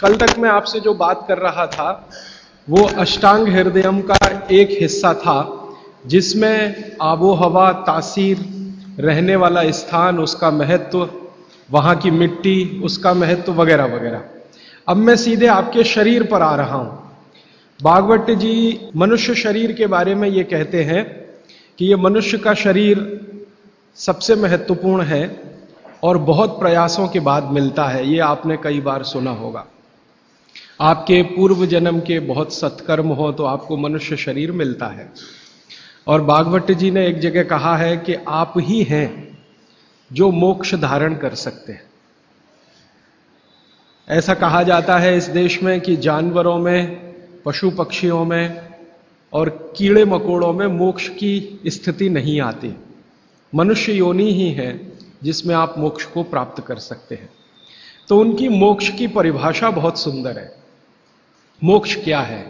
कल तक मैं आपसे जो बात कर रहा था वो अष्टांग हृदयम का एक हिस्सा था, जिसमें आबो हवा, तासीर, रहने वाला स्थान, उसका महत्व, वहां की मिट्टी, उसका महत्व वगैरह वगैरह। अब मैं सीधे आपके शरीर पर आ रहा हूं। भागवत जी मनुष्य शरीर के बारे में ये कहते हैं कि ये मनुष्य का शरीर सबसे महत्वपूर्ण है और बहुत प्रयासों के बाद मिलता है। ये आपने कई बार सुना होगा। आपके पूर्व जन्म के बहुत सत्कर्म हो तो आपको मनुष्य शरीर मिलता है। और भागवत जी ने एक जगह कहा है कि आप ही हैं जो मोक्ष धारण कर सकते हैं। ऐसा कहा जाता है इस देश में कि जानवरों में, पशु पक्षियों में और कीड़े मकोड़ों में मोक्ष की स्थिति नहीं आती। मनुष्य योनि ही है जिसमें आप मोक्ष को प्राप्त कर सकते हैं। तो उनकी मोक्ष की परिभाषा बहुत सुंदर है। मोक्ष क्या है?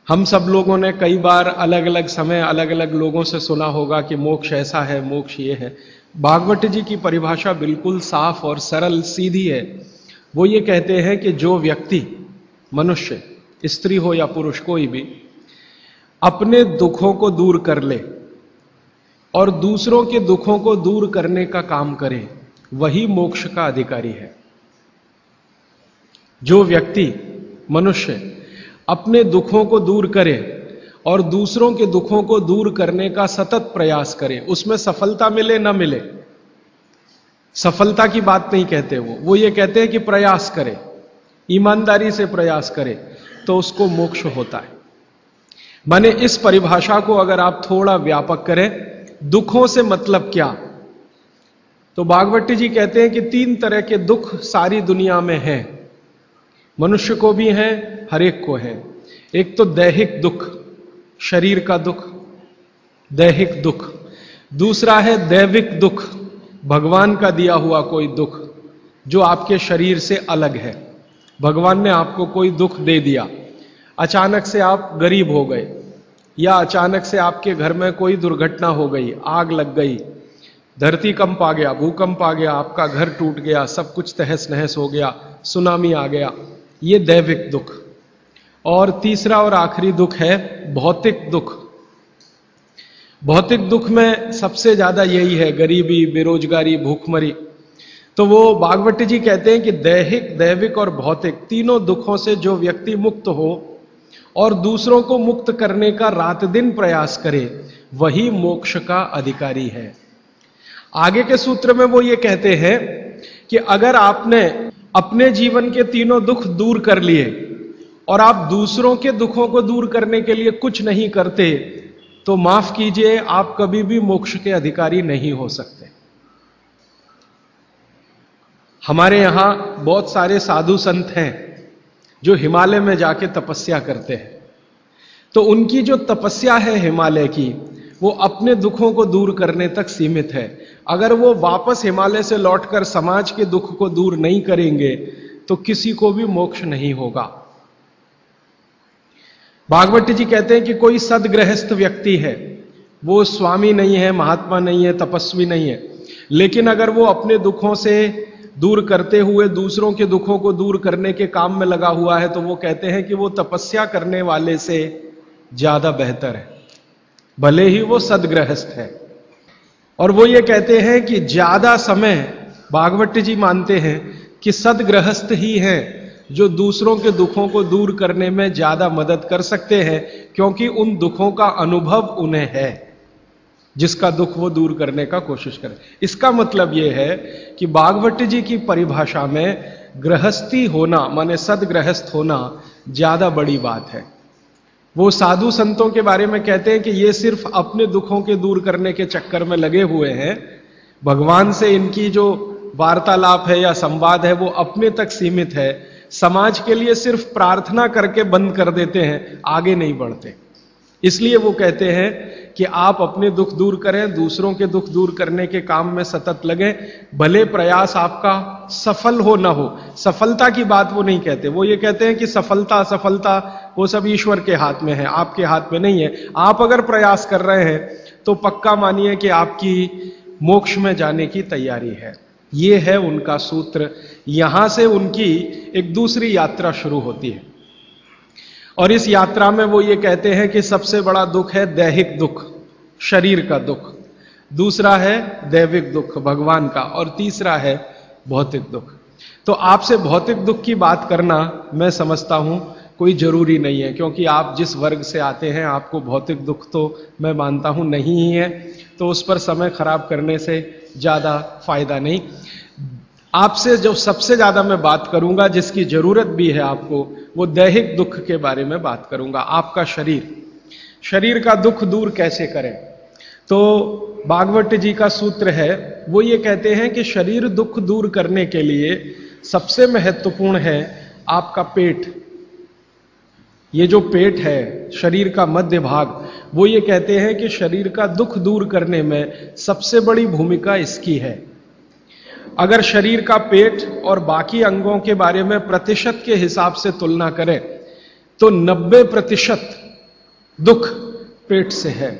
हम सब लोगों ने कई बार अलग अलग समय अलग अलग लोगों से सुना होगा कि मोक्ष ऐसा है, मोक्ष ये है। भागवत जी की परिभाषा बिल्कुल साफ और सरल सीधी है। वो ये कहते हैं कि जो व्यक्ति, मनुष्य, स्त्री हो या पुरुष, कोई भी, अपने दुखों को दूर कर ले और दूसरों के दुखों को दूर करने का काम करे, वही मोक्ष का अधिकारी है। जो व्यक्ति, मनुष्य, अपने दुखों को दूर करे और दूसरों के दुखों को दूर करने का सतत प्रयास करे, उसमें सफलता मिले ना मिले, सफलता की बात नहीं कहते वो ये कहते हैं कि प्रयास करे, ईमानदारी से प्रयास करे, तो उसको मोक्ष होता है। माने इस परिभाषा को अगर आप थोड़ा व्यापक करें, दुखों से मतलब क्या, तो भागवत जी कहते हैं कि 3 तरह के दुख सारी दुनिया में हैं। मनुष्य को भी हैं, हर एक को है। एक तो दैहिक दुख, शरीर का दुख, दैहिक दुख। दूसरा है दैविक दुख, भगवान का दिया हुआ कोई दुख जो आपके शरीर से अलग है। भगवान ने आपको कोई दुख दे दिया, अचानक से आप गरीब हो गए, या अचानक से आपके घर में कोई दुर्घटना हो गई, आग लग गई, धरती कंप आ गया, भूकंप आ गया, आपका घर टूट गया, सब कुछ तहस नहस हो गया, सुनामी आ गया, ये दैविक दुख। और तीसरा और आखिरी दुख है भौतिक दुख। भौतिक दुख में सबसे ज्यादा यही है, गरीबी, बेरोजगारी, भूखमरी। तो वो भागवत जी कहते हैं कि दैहिक, दैविक और भौतिक तीनों दुखों से जो व्यक्ति मुक्त हो और दूसरों को मुक्त करने का रात दिन प्रयास करे, वही मोक्ष का अधिकारी है। आगे के सूत्र में वो ये कहते हैं कि अगर आपने अपने जीवन के तीनों दुख दूर कर लिए और आप दूसरों के दुखों को दूर करने के लिए कुछ नहीं करते, तो माफ कीजिए, आप कभी भी मोक्ष के अधिकारी नहीं हो सकते। हमारे यहां बहुत सारे साधु संत हैं जो हिमालय में जाके तपस्या करते हैं। तो उनकी जो तपस्या है हिमालय की, वो अपने दुखों को दूर करने तक सीमित है। अगर वो वापस हिमालय से लौटकर समाज के दुख को दूर नहीं करेंगे तो किसी को भी मोक्ष नहीं होगा। भागवत जी कहते हैं कि कोई सदगृहस्थ व्यक्ति है, वो स्वामी नहीं है, महात्मा नहीं है, तपस्वी नहीं है, लेकिन अगर वो अपने दुखों से दूर करते हुए दूसरों के दुखों को दूर करने के काम में लगा हुआ है, तो वो कहते हैं कि वो तपस्या करने वाले से ज्यादा बेहतर है, भले ही वो सदगृहस्थ है। और वो ये कहते हैं कि ज्यादा समय, भागवत जी मानते हैं कि सदगृहस्थ ही हैं जो दूसरों के दुखों को दूर करने में ज्यादा मदद कर सकते हैं, क्योंकि उन दुखों का अनुभव उन्हें है, जिसका दुख वो दूर करने का कोशिश करें। इसका मतलब यह है कि भागवत जी की परिभाषा में गृहस्थी होना, माने सदगृहस्थ होना, ज्यादा बड़ी बात है। वो साधु संतों के बारे में कहते हैं कि ये सिर्फ अपने दुखों के दूर करने के चक्कर में लगे हुए हैं। भगवान से इनकी जो वार्तालाप है या संवाद है वो अपने तक सीमित है। समाज के लिए सिर्फ प्रार्थना करके बंद कर देते हैं, आगे नहीं बढ़ते। इसलिए वो कहते हैं कि आप अपने दुख दूर करें, दूसरों के दुख दूर करने के काम में सतत लगें, भले प्रयास आपका सफल हो ना हो। सफलता की बात वो नहीं कहते। वो ये कहते हैं कि सफलता असफलता वो सब ईश्वर के हाथ में है, आपके हाथ में नहीं है। आप अगर प्रयास कर रहे हैं तो पक्का मानिए कि आपकी मोक्ष में जाने की तैयारी है। ये है उनका सूत्र। यहां से उनकी एक दूसरी यात्रा शुरू होती है और इस यात्रा में वो ये कहते हैं कि सबसे बड़ा दुख है दैहिक दुख, शरीर का दुख, दूसरा है दैविक दुख भगवान का, और तीसरा है भौतिक दुख। तो आपसे भौतिक दुख की बात करना मैं समझता हूं कोई जरूरी नहीं है, क्योंकि आप जिस वर्ग से आते हैं आपको भौतिक दुख तो मैं मानता हूं नहीं ही है, तो उस पर समय खराब करने से ज्यादा फायदा नहीं। आपसे जो सबसे ज्यादा मैं बात करूंगा, जिसकी जरूरत भी है आपको, वो दैहिक दुख के बारे में बात करूंगा। आपका शरीर का दुख दूर कैसे करें? तो भागवत जी का सूत्र है, वो ये कहते हैं कि शरीर दुख दूर करने के लिए सबसे महत्वपूर्ण है आपका पेट। ये जो पेट है, शरीर का मध्य भाग, वो ये कहते हैं कि शरीर का दुख दूर करने में सबसे बड़ी भूमिका इसकी है। अगर शरीर का पेट और बाकी अंगों के बारे में प्रतिशत के हिसाब से तुलना करें तो 90% दुख पेट से है,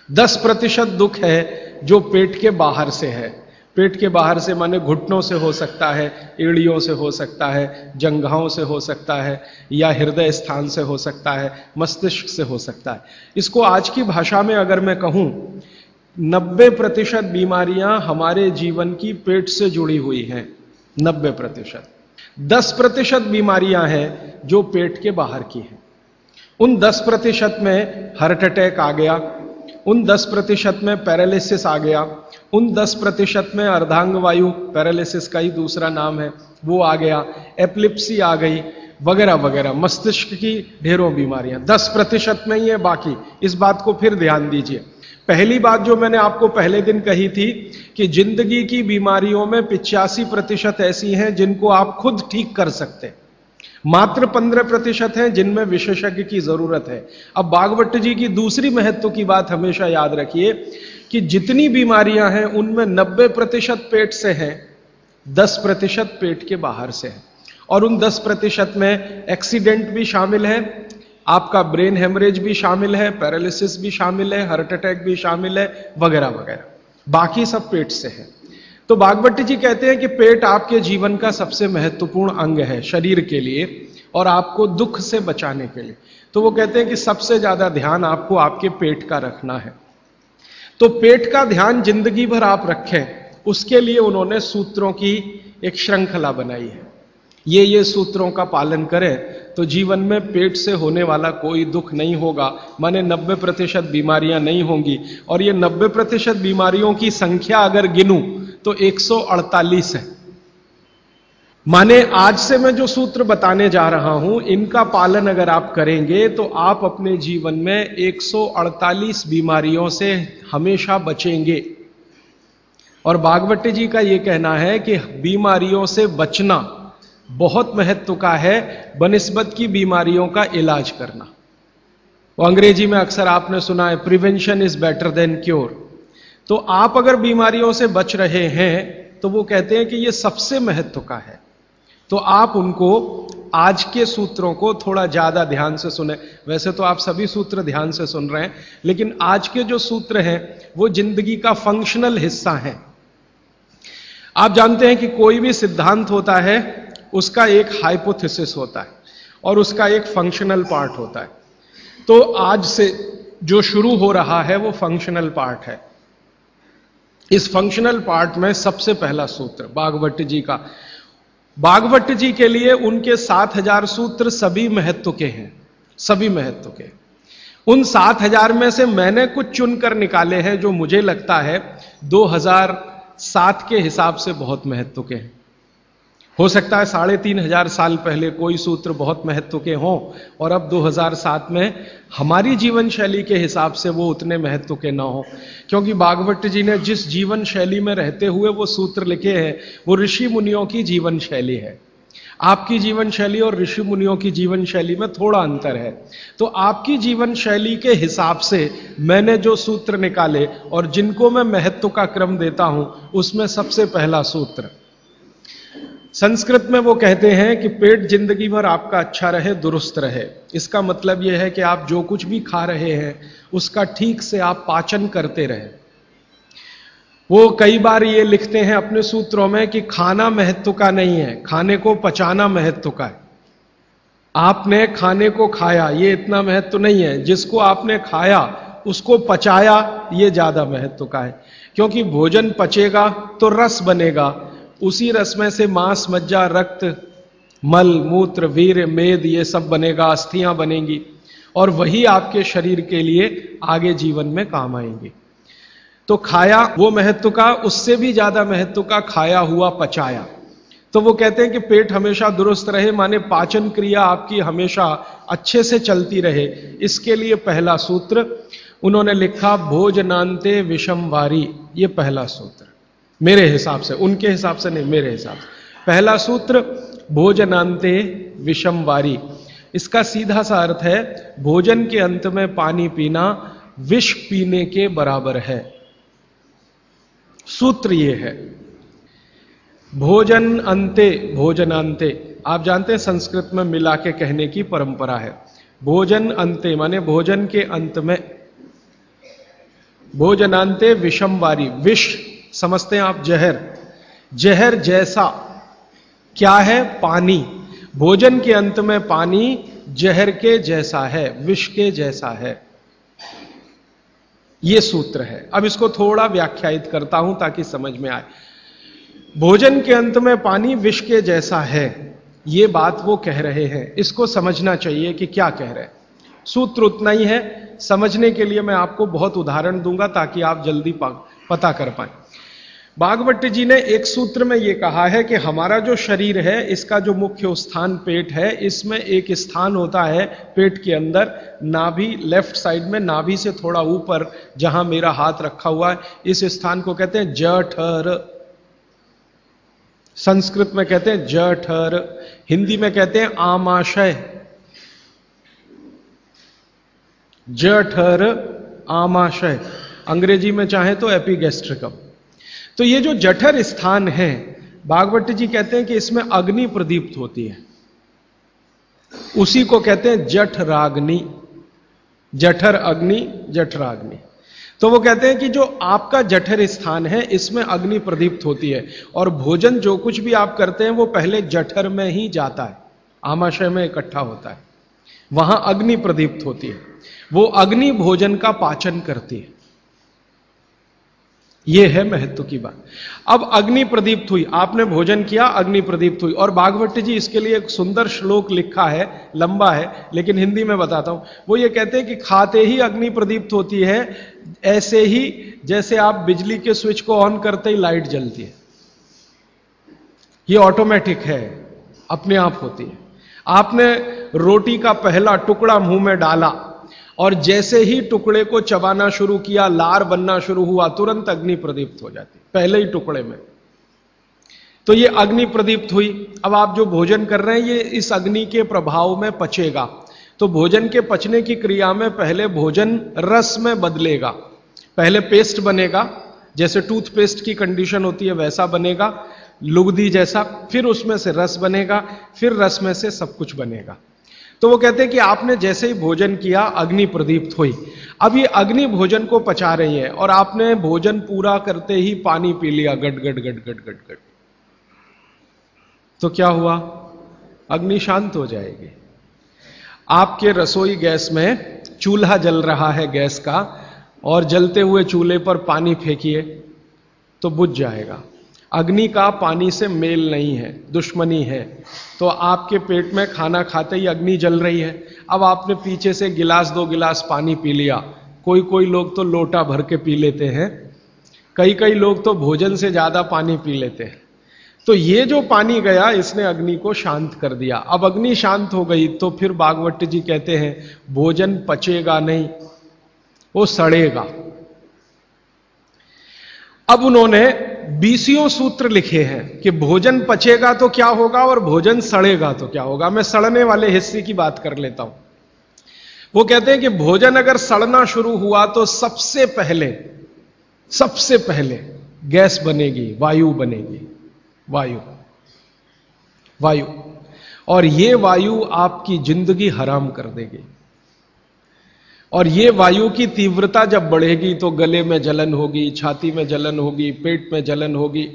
10% दुख है जो पेट के बाहर से है। पेट के बाहर से माने घुटनों से हो सकता है, एड़ियों से हो सकता है, जंघाओं से हो सकता है, या हृदय स्थान से हो सकता है, मस्तिष्क से हो सकता है। इसको आज की भाषा में अगर मैं कहूं, 90% बीमारियां हमारे जीवन की पेट से जुड़ी हुई हैं। 90%। 10% बीमारियां हैं जो पेट के बाहर की हैं। उन 10% में हार्ट अटैक आ गया, उन 10% में पैरालिसिस आ गया, उन 10% में अर्धांग वायु, पैरालिसिस का ही दूसरा नाम है, वो आ गया, एपिलेप्सी आ गई, वगैरह वगैरह, मस्तिष्क की ढेरों बीमारियां 10% में ही है। बाकी इस बात को फिर ध्यान दीजिए। पहली बात जो मैंने आपको पहले दिन कही थी कि जिंदगी की बीमारियों में 85% ऐसी हैं जिनको आप खुद ठीक कर सकते, मात्र 15% हैं जिनमें विशेषज्ञ की जरूरत है। अब भागवत जी की दूसरी महत्व की बात हमेशा याद रखिए कि जितनी बीमारियां हैं उनमें 90% पेट से हैं, 10% पेट के बाहर से है, और उन 10% में एक्सीडेंट भी शामिल है, आपका ब्रेन हेमरेज भी शामिल है, पैरालिसिस भी शामिल है, हार्ट अटैक भी शामिल है, वगैरह वगैरह, बाकी सब पेट से है। तो भागवत जी कहते हैं कि पेट आपके जीवन का सबसे महत्वपूर्ण अंग है शरीर के लिए और आपको दुख से बचाने के लिए। तो वो कहते हैं कि सबसे ज्यादा ध्यान आपको आपके पेट का रखना है। तो पेट का ध्यान जिंदगी भर आप रखें, उसके लिए उन्होंने सूत्रों की एक श्रृंखला बनाई है। ये सूत्रों का पालन करें तो जीवन में पेट से होने वाला कोई दुख नहीं होगा, माने 90% बीमारियां नहीं होंगी। और ये 90% बीमारियों की संख्या अगर गिनूं तो 148 है। माने आज से मैं जो सूत्र बताने जा रहा हूं, इनका पालन अगर आप करेंगे तो आप अपने जीवन में 148 बीमारियों से हमेशा बचेंगे। और भागवत जी का यह कहना है कि बीमारियों से बचना बहुत महत्व का है बनिस्बत की बीमारियों का इलाज करना। वो अंग्रेजी में अक्सर आपने सुना है, prevention is better than cure. तो आप अगर बीमारियों से बच रहे हैं तो वो कहते हैं कि ये सबसे महत्व का है। तो आप उनको आज के सूत्रों को थोड़ा ज्यादा ध्यान से सुने। वैसे तो आप सभी सूत्र ध्यान से सुन रहे हैं, लेकिन आज के जो सूत्र हैं वो जिंदगी का फंक्शनल हिस्सा है। आप जानते हैं कि कोई भी सिद्धांत होता है उसका एक हाइपोथेसिस होता है और उसका एक फंक्शनल पार्ट होता है। तो आज से जो शुरू हो रहा है वो फंक्शनल पार्ट है। इस फंक्शनल पार्ट में सबसे पहला सूत्र भागवत जी का, भागवत जी के लिए उनके 7000 सूत्र सभी महत्व के हैं, सभी महत्व के। उन 7000 में से मैंने कुछ चुनकर निकाले हैं जो मुझे लगता है 2007 के हिसाब से बहुत महत्व के हैं। हो सकता है 3500 साल पहले कोई सूत्र बहुत महत्व के हों और अब 2007 में हमारी जीवन शैली के हिसाब से वो उतने महत्व के ना हो, क्योंकि भागवत जी ने जिस जीवन शैली में रहते हुए वो सूत्र लिखे हैं वो ऋषि मुनियों की जीवन शैली है। आपकी जीवन शैली और ऋषि मुनियों की जीवन शैली में थोड़ा अंतर है। तो आपकी जीवन शैली के हिसाब से मैंने जो सूत्र निकाले और जिनको मैं महत्व का क्रम देता हूं, उसमें सबसे पहला सूत्र, संस्कृत में वो कहते हैं कि पेट जिंदगी भर आपका अच्छा रहे, दुरुस्त रहे। इसका मतलब यह है कि आप जो कुछ भी खा रहे हैं उसका ठीक से आप पाचन करते रहे। वो कई बार ये लिखते हैं अपने सूत्रों में कि खाना महत्व का नहीं है, खाने को पचाना महत्व का है। आपने खाने को खाया, ये इतना महत्व नहीं है, जिसको आपने खाया उसको पचाया, ये ज्यादा महत्व का है। क्योंकि भोजन पचेगा तो रस बनेगा, उसी रस में से मांस, मज्जा, रक्त, मल, मूत्र, वीर्य, मेद, ये सब बनेगा, अस्थियां बनेंगी, और वही आपके शरीर के लिए आगे जीवन में काम आएंगे। तो खाया वो महत्व का, उससे भी ज्यादा महत्व का खाया हुआ पचाया। तो वो कहते हैं कि पेट हमेशा दुरुस्त रहे, माने पाचन क्रिया आपकी हमेशा अच्छे से चलती रहे, इसके लिए पहला सूत्र उन्होंने लिखा भोजनांते विषम वारी। ये पहला सूत्र मेरे हिसाब से, उनके हिसाब से नहीं, मेरे हिसाब से पहला सूत्र भोजनांते विषम वारी। इसका सीधा सा अर्थ है भोजन के अंत में पानी पीना विष पीने के बराबर है। सूत्र ये है भोजन अंते, भोजनांते आप जानते हैं संस्कृत में मिला के कहने की परंपरा है। भोजन अंते माने भोजन के अंत में, भोजनांते विषम वारी, विष समझते हैं आप जहर, जहर जैसा क्या है? पानी। भोजन के अंत में पानी जहर के जैसा है, विष के जैसा है। यह सूत्र है। अब इसको थोड़ा व्याख्यायित करता हूं ताकि समझ में आए। भोजन के अंत में पानी विष के जैसा है, यह बात वो कह रहे हैं। इसको समझना चाहिए कि क्या कह रहे हैं। सूत्र उतना ही है, समझने के लिए मैं आपको बहुत उदाहरण दूंगा ताकि आप जल्दी पता कर पाए। भागवत जी ने एक सूत्र में यह कहा है कि हमारा जो शरीर है, इसका जो मुख्य स्थान पेट है, इसमें एक स्थान होता है पेट के अंदर, नाभि, लेफ्ट साइड में नाभि से थोड़ा ऊपर जहां मेरा हाथ रखा हुआ है, इस स्थान को कहते हैं जठर। संस्कृत में कहते हैं जठर, हिंदी में कहते हैं आमाशय। जठर, आमाशय, अंग्रेजी में चाहे तो एपिगैस्ट्रिकम। तो ये जो जठर स्थान है, भागवत जी कहते हैं कि इसमें अग्नि प्रदीप्त होती है, उसी को कहते हैं जठराग्नि। जठर अग्नि, जठराग्नि। तो वो कहते हैं कि जो आपका जठर स्थान है, इसमें अग्नि प्रदीप्त होती है, और भोजन जो कुछ भी आप करते हैं वो पहले जठर में ही जाता है, आमाशय में इकट्ठा होता है, वहां अग्नि प्रदीप्त होती है। वो अग्नि भोजन का पाचन करती है। यह है महत्व की बात। अब अग्नि प्रदीप्त हुई, आपने भोजन किया, अग्नि प्रदीप्त हुई। और भागवत जी इसके लिए एक सुंदर श्लोक लिखा है, लंबा है लेकिन हिंदी में बताता हूं। वो ये कहते हैं कि खाते ही अग्नि प्रदीप्त होती है, ऐसे ही जैसे आप बिजली के स्विच को ऑन करते ही लाइट जलती है। ये ऑटोमेटिक है, अपने आप होती है। आपने रोटी का पहला टुकड़ा मुंह में डाला और जैसे ही टुकड़े को चबाना शुरू किया, लार बनना शुरू हुआ, तुरंत अग्नि प्रदीप्त हो जाती, पहले ही टुकड़े में। तो ये अग्नि प्रदीप्त हुई। अब आप जो भोजन कर रहे हैं, ये इस अग्नि के प्रभाव में पचेगा। तो भोजन के पचने की क्रिया में पहले भोजन रस में बदलेगा। पहले पेस्ट बनेगा, जैसे टूथपेस्ट की कंडीशन होती है वैसा बनेगा, लुगदी जैसा। फिर उसमें से रस बनेगा, फिर रस में से सब कुछ बनेगा। तो वो कहते हैं कि आपने जैसे ही भोजन किया, अग्नि प्रदीप्त हुई। अब ये अग्नि भोजन को पचा रही है, और आपने भोजन पूरा करते ही पानी पी लिया, गट गट गट गट गट गट। तो क्या हुआ? अग्नि शांत हो जाएगी। आपके रसोई गैस में चूल्हा जल रहा है गैस का, और जलते हुए चूल्हे पर पानी फेंकिए तो बुझ जाएगा। अग्नि का पानी से मेल नहीं है, दुश्मनी है। तो आपके पेट में खाना खाते ही अग्नि जल रही है। अब आपने पीछे से गिलास 2 गिलास पानी पी लिया, कोई कोई लोग तो लोटा भर के पी लेते हैं, कई कई लोग तो भोजन से ज्यादा पानी पी लेते हैं। तो ये जो पानी गया, इसने अग्नि को शांत कर दिया। अब अग्नि शांत हो गई तो फिर भागवत जी कहते हैं भोजन पचेगा नहीं, वो सड़ेगा। अब उन्होंने 20 सूत्र लिखे हैं कि भोजन पचेगा तो क्या होगा और भोजन सड़ेगा तो क्या होगा। मैं सड़ने वाले हिस्से की बात कर लेता हूं। वो कहते हैं कि भोजन अगर सड़ना शुरू हुआ तो सबसे पहले गैस बनेगी, वायु बनेगी, वायु। और ये वायु आपकी जिंदगी हराम कर देगी। और ये वायु की तीव्रता जब बढ़ेगी तो गले में जलन होगी, छाती में जलन होगी, पेट में जलन होगी।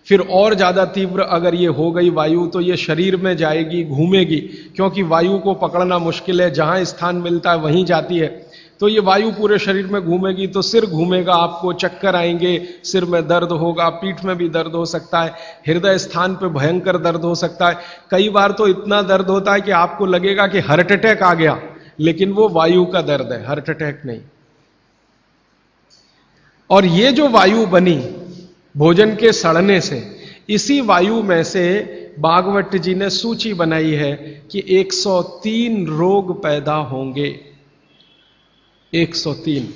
फिर और ज्यादा तीव्र अगर ये हो गई वायु तो ये शरीर में जाएगी, घूमेगी, क्योंकि वायु को पकड़ना मुश्किल है, जहां स्थान मिलता है वहीं जाती है। तो ये वायु पूरे शरीर में घूमेगी तो सिर घूमेगा, आपको चक्कर आएंगे, सिर में दर्द होगा, पीठ में भी दर्द हो सकता है, हृदय स्थान पे भयंकर दर्द हो सकता है। कई बार तो इतना दर्द होता है कि आपको लगेगा कि हार्ट अटैक आ गया, लेकिन वो वायु का दर्द है, हार्ट अटैक नहीं। और ये जो वायु बनी भोजन के सड़ने से, इसी वायु में से भागवत जी ने सूची बनाई है कि 103 रोग पैदा होंगे। 103।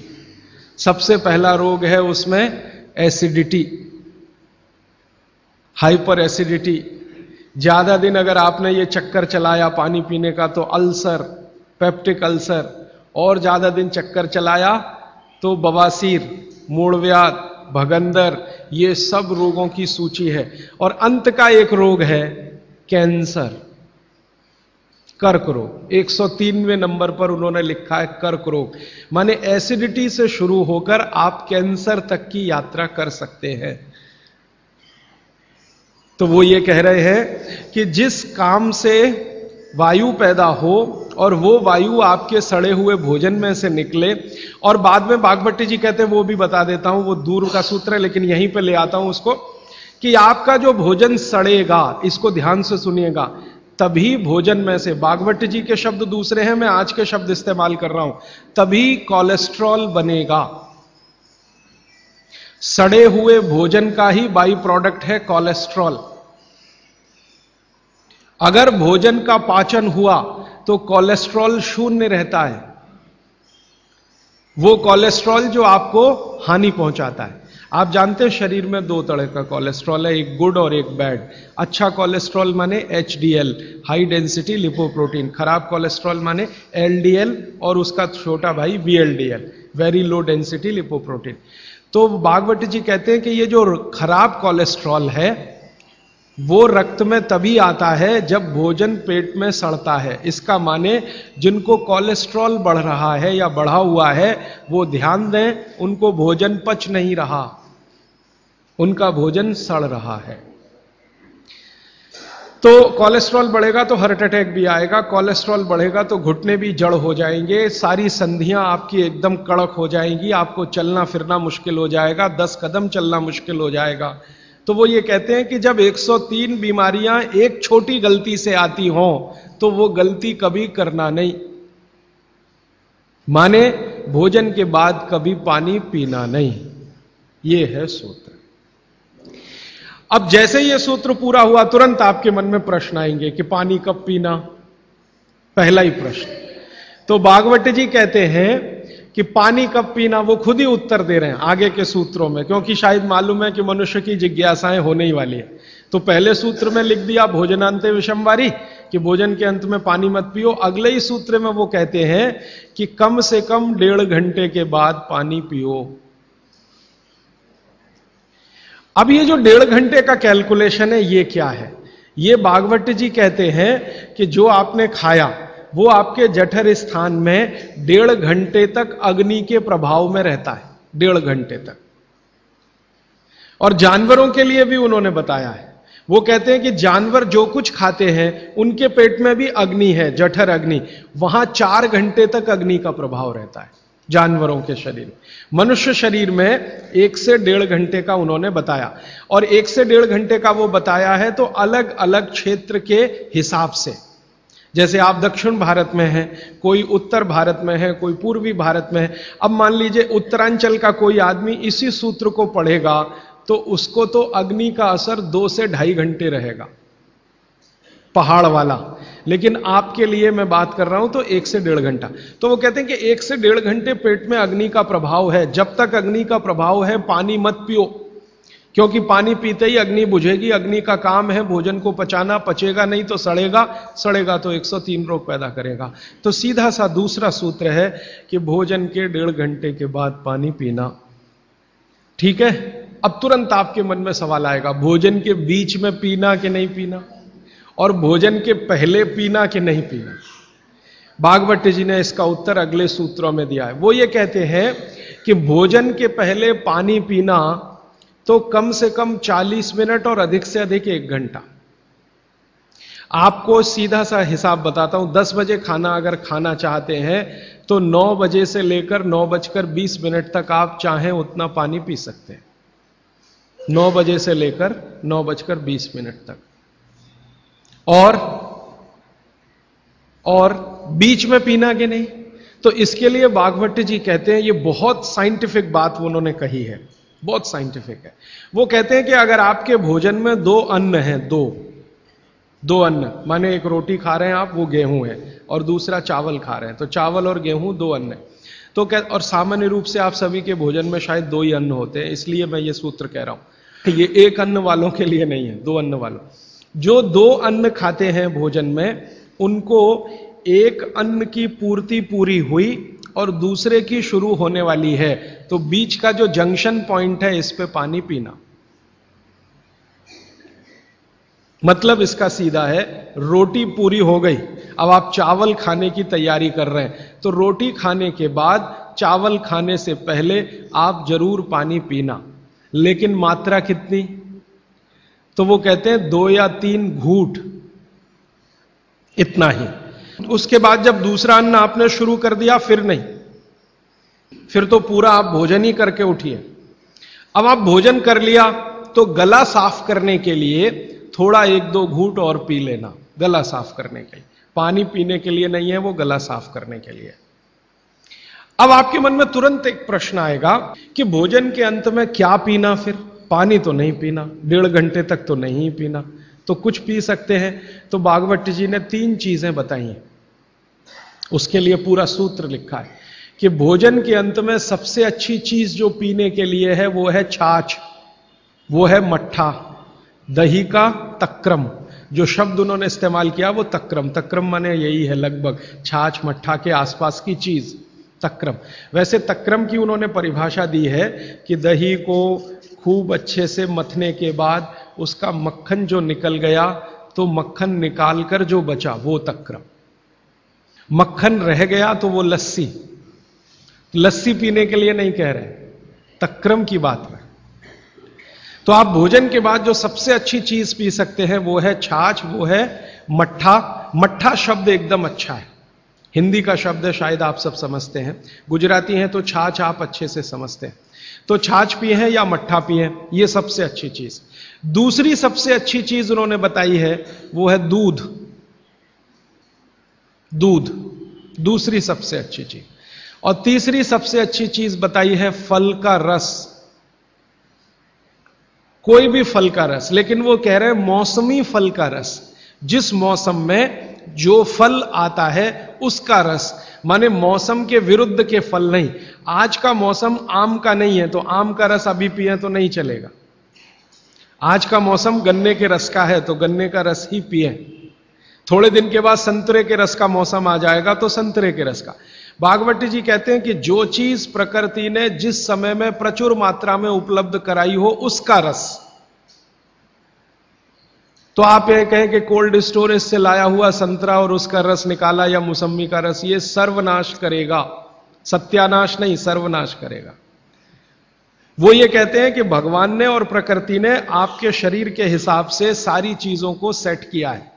सबसे पहला रोग है उसमें एसिडिटी, हाइपर एसिडिटी। ज्यादा दिन अगर आपने ये चक्कर चलाया पानी पीने का तो अल्सर, पेप्टिक अल्सर, और ज्यादा दिन चक्कर चलाया तो बवासीर, मूढ़व्याध, भगंदर, ये सब रोगों की सूची है। और अंत का एक रोग है कैंसर, कर्क रोग। 103वें नंबर पर उन्होंने लिखा है कर्क रोग, माने एसिडिटी से शुरू होकर आप कैंसर तक की यात्रा कर सकते हैं। तो वो ये कह रहे हैं कि जिस काम से वायु पैदा हो और वो वायु आपके सड़े हुए भोजन में से निकले, और बाद में भागवती जी कहते हैं, वो भी बता देता हूं, वो दूर का सूत्र है लेकिन यहीं पे ले आता हूं उसको, कि आपका जो भोजन सड़ेगा, इसको ध्यान से सुनिएगा, तभी भोजन में से, भागवती जी के शब्द दूसरे हैं, मैं आज के शब्द इस्तेमाल कर रहा हूं, तभी कोलेस्ट्रॉल बनेगा। सड़े हुए भोजन का ही बाई प्रोडक्ट है कोलेस्ट्रॉल। अगर भोजन का पाचन हुआ तो कोलेस्ट्रॉल शून्य रहता है, वो कोलेस्ट्रॉल जो आपको हानि पहुंचाता है। आप जानते हैं शरीर में दो तरह का कोलेस्ट्रॉल है, एक गुड और एक बैड। अच्छा कोलेस्ट्रॉल माने एचडीएल, हाई डेंसिटी लिपोप्रोटीन। खराब कोलेस्ट्रॉल माने एलडीएल और उसका छोटा भाई VLDL, very low density lipoprotein. तो भागवती जी कहते हैं कि ये जो खराब कोलेस्ट्रॉल है वो रक्त में तभी आता है जब भोजन पेट में सड़ता है। इसका माने जिनको कोलेस्ट्रॉल बढ़ रहा है या बढ़ा हुआ है वो ध्यान दें, उनको भोजन पच नहीं रहा, उनका भोजन सड़ रहा है। तो कोलेस्ट्रॉल बढ़ेगा तो हार्ट अटैक भी आएगा, कोलेस्ट्रॉल बढ़ेगा तो घुटने भी जड़ हो जाएंगे, सारी संधियां आपकी एकदम कड़क हो जाएंगी, आपको चलना फिरना मुश्किल हो जाएगा, 10 कदम चलना मुश्किल हो जाएगा। तो वो ये कहते हैं कि जब 103 बीमारियां एक छोटी गलती से आती हों तो वो गलती कभी करना नहीं, माने भोजन के बाद कभी पानी पीना नहीं। ये है सूत्र। अब जैसे ये सूत्र पूरा हुआ तुरंत आपके मन में प्रश्न आएंगे कि पानी कब पीना, पहला ही प्रश्न। तो भागवती जी कहते हैं कि पानी कब पीना वो खुद ही उत्तर दे रहे हैं आगे के सूत्रों में, क्योंकि शायद मालूम है कि मनुष्य की जिज्ञासाएं होने ही वाली है। तो पहले सूत्र में लिख दिया भोजनांते विषमवारी, कि भोजन के अंत में पानी मत पियो। अगले ही सूत्र में वो कहते हैं कि कम से कम 1.5 घंटे के बाद पानी पियो। अब ये जो 1.5 घंटे का कैलकुलेशन है ये क्या है? ये भागवती जी कहते हैं कि जो आपने खाया वो आपके जठर स्थान में 1.5 घंटे तक अग्नि के प्रभाव में रहता है, 1.5 घंटे तक। और जानवरों के लिए भी उन्होंने बताया है, वो कहते हैं कि जानवर जो कुछ खाते हैं उनके पेट में भी अग्नि है, जठर अग्नि, वहां 4 घंटे तक अग्नि का प्रभाव रहता है जानवरों के शरीर। मनुष्य शरीर में 1 से 1.5 घंटे का उन्होंने बताया, और 1 से 1.5 घंटे का वो बताया है तो अलग अलग क्षेत्र के हिसाब से। जैसे आप दक्षिण भारत में हैं, कोई उत्तर भारत में है, कोई पूर्वी भारत में है। अब मान लीजिए उत्तरांचल का कोई आदमी इसी सूत्र को पढ़ेगा तो उसको तो अग्नि का असर 2 से 2.5 घंटे रहेगा, पहाड़ वाला। लेकिन आपके लिए मैं बात कर रहा हूं तो 1 से 1.5 घंटा। तो वो कहते हैं कि 1 से 1.5 घंटे पेट में अग्नि का प्रभाव है। जब तक अग्नि का प्रभाव है पानी मत पियो, क्योंकि पानी पीते ही अग्नि बुझेगी। अग्नि का काम है भोजन को पचाना, पचेगा नहीं तो सड़ेगा, सड़ेगा तो 103 रोग पैदा करेगा। तो सीधा सा दूसरा सूत्र है कि भोजन के 1.5 घंटे के बाद पानी पीना। ठीक है, अब तुरंत आपके मन में सवाल आएगा, भोजन के बीच में पीना कि नहीं पीना, और भोजन के पहले पीना कि नहीं पीना। भागवत जी ने इसका उत्तर अगले सूत्रों में दिया है। वो ये कहते हैं कि भोजन के पहले पानी पीना तो कम से कम 40 मिनट और अधिक से अधिक 1 घंटा। आपको सीधा सा हिसाब बताता हूं, 10 बजे खाना अगर खाना चाहते हैं तो 9 बजे से लेकर 9:20 तक आप चाहें उतना पानी पी सकते हैं। 9 बजे से लेकर 9:20 तक। और बीच में पीना कि नहीं, तो इसके लिए भागवत जी कहते हैं, ये बहुत साइंटिफिक बात उन्होंने कही है, बहुत साइंटिफिक है। वो कहते हैं कि अगर आपके भोजन में 2 अन्न हैं, दो अन्न, माने एक रोटी खा रहे हैं आप, वो गेहूं है, और दूसरा चावल खा रहे हैं, तो चावल और गेहूं 2 अन्न है। तो और सामान्य रूप से आप सभी के भोजन में शायद 2 ही अन्न होते हैं, इसलिए मैं ये सूत्र कह रहा हूं। ये 1 अन्न वालों के लिए नहीं है, 2 अन्न वालों। जो 2 अन्न खाते हैं भोजन में, उनको एक अन्न की पूर्ति पूरी हुई और दूसरे की शुरू होने वाली है, तो बीच का जो जंक्शन पॉइंट है, इस पे पानी पीना। मतलब इसका सीधा है, रोटी पूरी हो गई, अब आप चावल खाने की तैयारी कर रहे हैं, तो रोटी खाने के बाद चावल खाने से पहले आप जरूर पानी पीना, लेकिन मात्रा कितनी? तो वो कहते हैं 2 या 3 घूंट, इतना ही। उसके बाद जब दूसरा अन्न आपने शुरू कर दिया, फिर नहीं, फिर तो पूरा आप भोजन ही करके उठिए। अब आप भोजन कर लिया तो गला साफ करने के लिए थोड़ा 1-2 घूंट और पी लेना, गला साफ करने के लिए। पानी पीने के लिए नहीं है, वो गला साफ करने के लिए। अब आपके मन में तुरंत एक प्रश्न आएगा कि भोजन के अंत में क्या पीना? फिर पानी तो नहीं पीना, 1.5 घंटे तक तो नहीं पीना, तो कुछ पी सकते हैं। तो भागवत जी ने 3 चीजें बताई हैं, उसके लिए पूरा सूत्र लिखा है कि भोजन के अंत में सबसे अच्छी चीज जो पीने के लिए है वो है छाछ, वो है मट्ठा, दही का तक्रम। जो शब्द उन्होंने इस्तेमाल किया वो तक्रम, तक्रम माने यही है लगभग छाछ मट्ठा के आसपास की चीज, तक्रम। वैसे तक्रम की उन्होंने परिभाषा दी है कि दही को खूब अच्छे से मथने के बाद उसका मक्खन जो निकल गया, तो मक्खन निकालकर जो बचा वो तक्रम। मक्खन रह गया तो वो लस्सी, लस्सी पीने के लिए नहीं कह रहे, तक्रम की बात है। तो आप भोजन के बाद जो सबसे अच्छी चीज पी सकते हैं वो है छाछ, वो है मट्ठा। मट्ठा शब्द एकदम अच्छा है, हिंदी का शब्द है, शायद आप सब समझते हैं। गुजराती हैं तो छाछ आप अच्छे से समझते हैं। तो छाछ पिए हैं या मट्ठा पिए, ये सबसे अच्छी चीज। दूसरी सबसे अच्छी चीज उन्होंने बताई है वो है दूध, दूध दूसरी सबसे अच्छी चीज। और तीसरी सबसे अच्छी चीज बताई है फल का रस, कोई भी फल का रस, लेकिन वो कह रहे हैं मौसमी फल का रस, जिस मौसम में जो फल आता है उसका रस, माने मौसम के विरुद्ध के फल नहीं। आज का मौसम आम का नहीं है तो आम का रस अभी पिए तो नहीं चलेगा। आज का मौसम गन्ने के रस का है तो गन्ने का रस ही पिए। थोड़े दिन के बाद संतरे के रस का मौसम आ जाएगा तो संतरे के रस का। भागवत जी कहते हैं कि जो चीज प्रकृति ने जिस समय में प्रचुर मात्रा में उपलब्ध कराई हो उसका रस। तो आप ये कहें कि कोल्ड स्टोरेज से लाया हुआ संतरा और उसका रस निकाला या मौसम्मी का रस, ये सर्वनाश करेगा, सत्यानाश नहीं, सर्वनाश करेगा। वो ये कहते हैं कि भगवान ने और प्रकृति ने आपके शरीर के हिसाब से सारी चीजों को सेट किया है,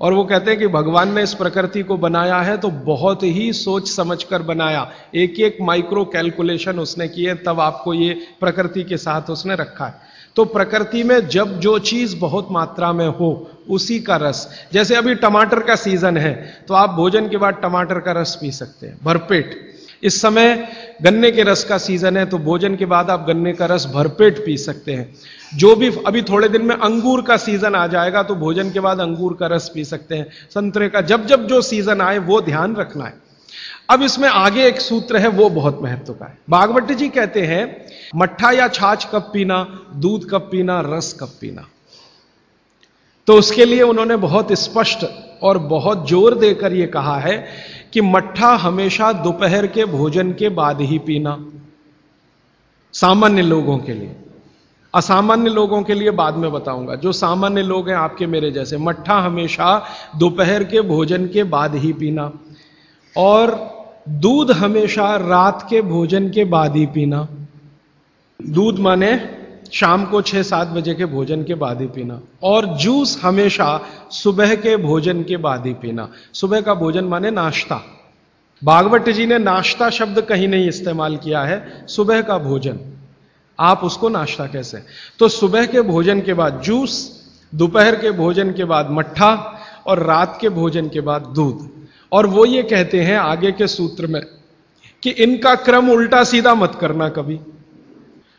और वो कहते हैं कि भगवान ने इस प्रकृति को बनाया है तो बहुत ही सोच समझकर बनाया, एक एक माइक्रो कैलकुलेशन उसने किए, तब आपको ये प्रकृति के साथ उसने रखा है। तो प्रकृति में जब जो चीज बहुत मात्रा में हो उसी का रस, जैसे अभी टमाटर का सीजन है तो आप भोजन के बाद टमाटर का रस पी सकते हैं भरपेट। इस समय गन्ने के रस का सीजन है तो भोजन के बाद आप गन्ने का रस भरपेट पी सकते हैं। जो भी अभी थोड़े दिन में अंगूर का सीजन आ जाएगा तो भोजन के बाद अंगूर का रस पी सकते हैं, संतरे का, जब जब जो सीजन आए वो ध्यान रखना है। अब इसमें आगे एक सूत्र है वो बहुत महत्व का है। भागवत जी कहते हैं मट्ठा या छाछ कब पीना, दूध कब पीना, रस कब पीना। तो उसके लिए उन्होंने बहुत स्पष्ट और बहुत जोर देकर यह कहा है कि मट्ठा हमेशा दोपहर के भोजन के बाद ही पीना, सामान्य लोगों के लिए। असामान्य लोगों के लिए बाद में बताऊंगा, जो सामान्य लोग हैं आपके मेरे जैसे, मट्ठा हमेशा दोपहर के भोजन के बाद ही पीना। और दूध हमेशा रात के भोजन के बाद ही पीना। दूध माने शाम को 6-7 बजे के भोजन के बाद ही पीना। और जूस हमेशा सुबह के भोजन के बाद ही पीना। सुबह का भोजन माने नाश्ता। भागवत जी ने नाश्ता शब्द कहीं नहीं इस्तेमाल किया है, सुबह का भोजन। आप उसको नाश्ता कैसे? तो सुबह के भोजन के बाद जूस, दोपहर के भोजन के बाद मट्ठा और रात के भोजन के बाद दूध। और वो ये कहते हैं आगे के सूत्र में कि इनका क्रम उल्टा सीधा मत करना कभी।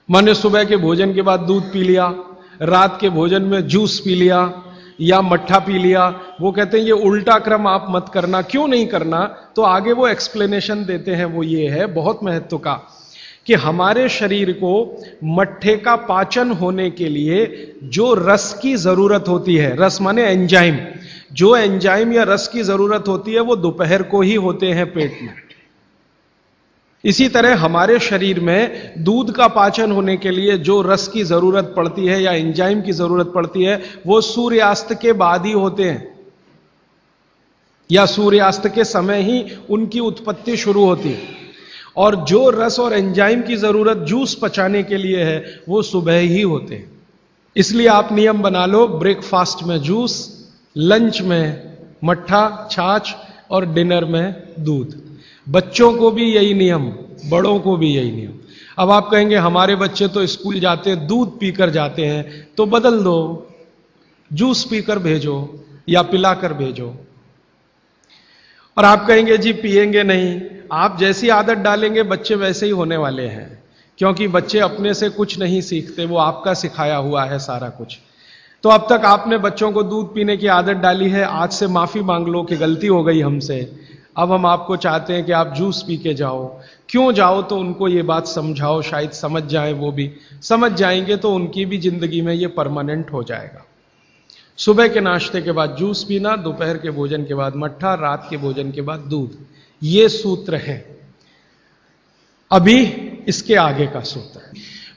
माने सुबह के भोजन के बाद दूध पी लिया, रात के भोजन में जूस पी लिया या मट्ठा पी लिया। वो कहते हैं ये उल्टा क्रम आप मत करना। क्यों नहीं करना? तो आगे वो एक्सप्लेनेशन देते हैं, वो ये है बहुत महत्व का, कि हमारे शरीर को मट्ठे का पाचन होने के लिए जो रस की जरूरत होती है, रस माने एंजाइम, जो एंजाइम या रस की जरूरत होती है वो दोपहर को ही होते हैं पेट में। इसी तरह हमारे शरीर में दूध का पाचन होने के लिए जो रस की जरूरत पड़ती है या एंजाइम की जरूरत पड़ती है वो सूर्यास्त के बाद ही होते हैं, या सूर्यास्त के समय ही उनकी उत्पत्ति शुरू होती है। और जो रस और एंजाइम की जरूरत जूस पचाने के लिए है वो सुबह ही होते हैं। इसलिए आप नियम बना लो, ब्रेकफास्ट में जूस, लंच में मट्ठा छाछ और डिनर में दूध। बच्चों को भी यही नियम, बड़ों को भी यही नियम। अब आप कहेंगे हमारे बच्चे तो स्कूल जाते हैं दूध पीकर जाते हैं, तो बदल दो, जूस पीकर भेजो या पिलाकर भेजो। और आप कहेंगे जी पिएंगे नहीं। आप जैसी आदत डालेंगे बच्चे वैसे ही होने वाले हैं, क्योंकि बच्चे अपने से कुछ नहीं सीखते, वो आपका सिखाया हुआ है सारा कुछ। तो अब तक आपने बच्चों को दूध पीने की आदत डाली है, आज से माफी मांग लो कि गलती हो गई हमसे। अब हम आपको चाहते हैं कि आप जूस पी के जाओ। क्यों जाओ? तो उनको ये बात समझाओ, शायद समझ जाए, वो भी समझ जाएंगे तो उनकी भी जिंदगी में ये परमानेंट हो जाएगा। सुबह के नाश्ते के बाद जूस पीना, दोपहर के भोजन के बाद मट्ठा, रात के भोजन के बाद दूध। ये सूत्र है। अभी इसके आगे का सूत्र,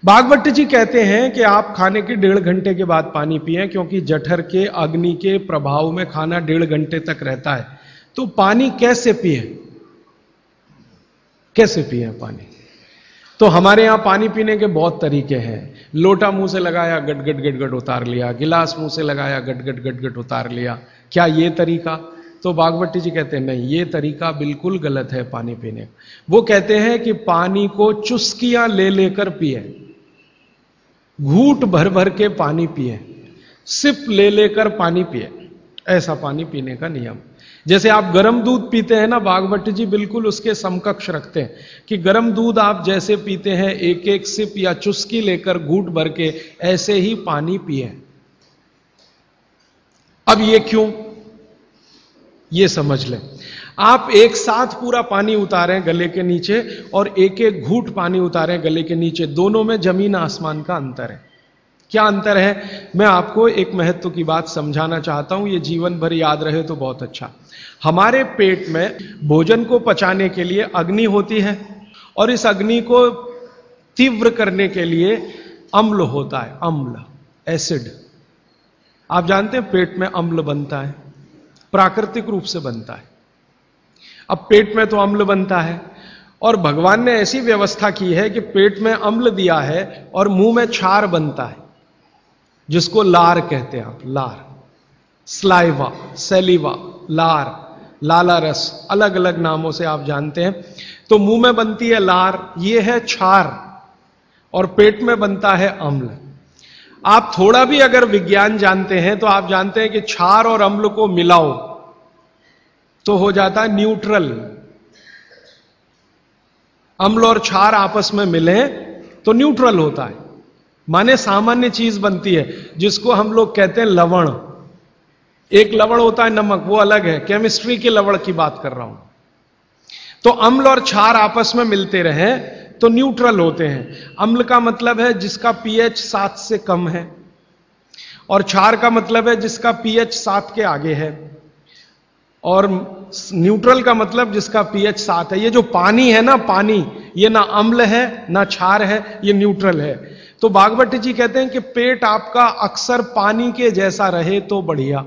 भागवत जी कहते हैं कि आप खाने के 1.5 घंटे के बाद पानी पिएं, क्योंकि जठर के अग्नि के प्रभाव में खाना 1.5 घंटे तक रहता है। तो पानी कैसे पिए? कैसे पिए पानी? तो हमारे यहां पानी पीने के बहुत तरीके हैं। लोटा मुंह से लगाया, गट गट गट गट उतार लिया। गिलास मुंह से लगाया, गट गट गट गट उतार लिया। क्या ये तरीका? तो भागवत जी कहते हैं नहीं, ये तरीका बिल्कुल गलत है पानी पीने का। वो कहते हैं कि पानी को चुस्कियां ले लेकर पिए, घूंट भर भर के पानी पिए, सिप ले लेकर पानी पिए। ऐसा पानी पीने का नियम। जैसे आप गर्म दूध पीते हैं ना, भागवत जी बिल्कुल उसके समकक्ष रखते हैं कि गर्म दूध आप जैसे पीते हैं एक एक सिप या चुस्की लेकर घूंट भर के, ऐसे ही पानी पिए। अब ये क्यों? ये समझ लें। आप एक साथ पूरा पानी उतारें गले के नीचे और एक एक घूंट पानी उतारें गले के नीचे, दोनों में जमीन आसमान का अंतर है। क्या अंतर है? मैं आपको एक महत्व की बात समझाना चाहता हूं, ये जीवन भर याद रहे तो बहुत अच्छा। हमारे पेट में भोजन को पचाने के लिए अग्नि होती है, और इस अग्नि को तीव्र करने के लिए अम्ल होता है, अम्ल, एसिड। आप जानते हैं पेट में अम्ल बनता है, प्राकृतिक रूप से बनता है। अब पेट में तो अम्ल बनता है, और भगवान ने ऐसी व्यवस्था की है कि पेट में अम्ल दिया है और मुंह में क्षार बनता है, जिसको लार कहते हैं आप, लार, स्लाइवा, सेलिवा, लार, लाला रस, अलग अलग नामों से आप जानते हैं। तो मुंह में बनती है लार, ये है क्षार, और पेट में बनता है अम्ल। आप थोड़ा भी अगर विज्ञान जानते हैं तो आप जानते हैं कि क्षार और अम्ल को मिलाओ तो हो जाता है न्यूट्रल। अम्ल और क्षार आपस में मिले तो न्यूट्रल होता है, माने सामान्य चीज बनती है, जिसको हम लोग कहते हैं लवण। एक लवण होता है नमक, वो अलग है, केमिस्ट्री के लवण की बात कर रहा हूं। तो अम्ल और क्षार आपस में मिलते रहे तो न्यूट्रल होते हैं। अम्ल का मतलब है जिसका पीएच 7 से कम है, और क्षार का मतलब है जिसका पीएच 7 के आगे है, और न्यूट्रल का मतलब जिसका पीएच 7 है। ये जो पानी है ना, पानी, ये ना अम्ल है ना क्षार है, ये न्यूट्रल है। तो भागवत जी कहते हैं कि पेट आपका अक्सर पानी के जैसा रहे तो बढ़िया।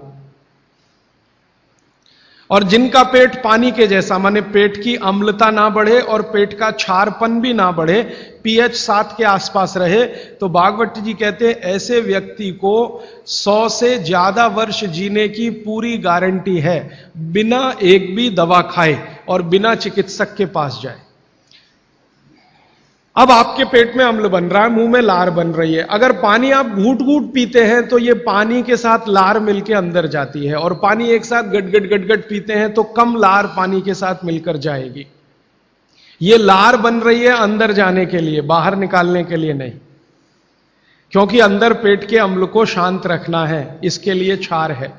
और जिनका पेट पानी के जैसा, माने पेट की अम्लता ना बढ़े और पेट का क्षारपन भी ना बढ़े, pH 7 के आसपास रहे, तो भागवत जी कहते हैं ऐसे व्यक्ति को 100 से ज्यादा वर्ष जीने की पूरी गारंटी है, बिना एक भी दवा खाए और बिना चिकित्सक के पास जाए। अब आपके पेट में अम्ल बन रहा है, मुंह में लार बन रही है, अगर पानी आप घूट घूट पीते हैं तो ये पानी के साथ लार मिलके अंदर जाती है, और पानी एक साथ गट गट पीते हैं तो कम लार पानी के साथ मिलकर जाएगी। ये लार बन रही है अंदर जाने के लिए, बाहर निकालने के लिए नहीं, क्योंकि अंदर पेट के अम्ल को शांत रखना है, इसके लिए क्षार है।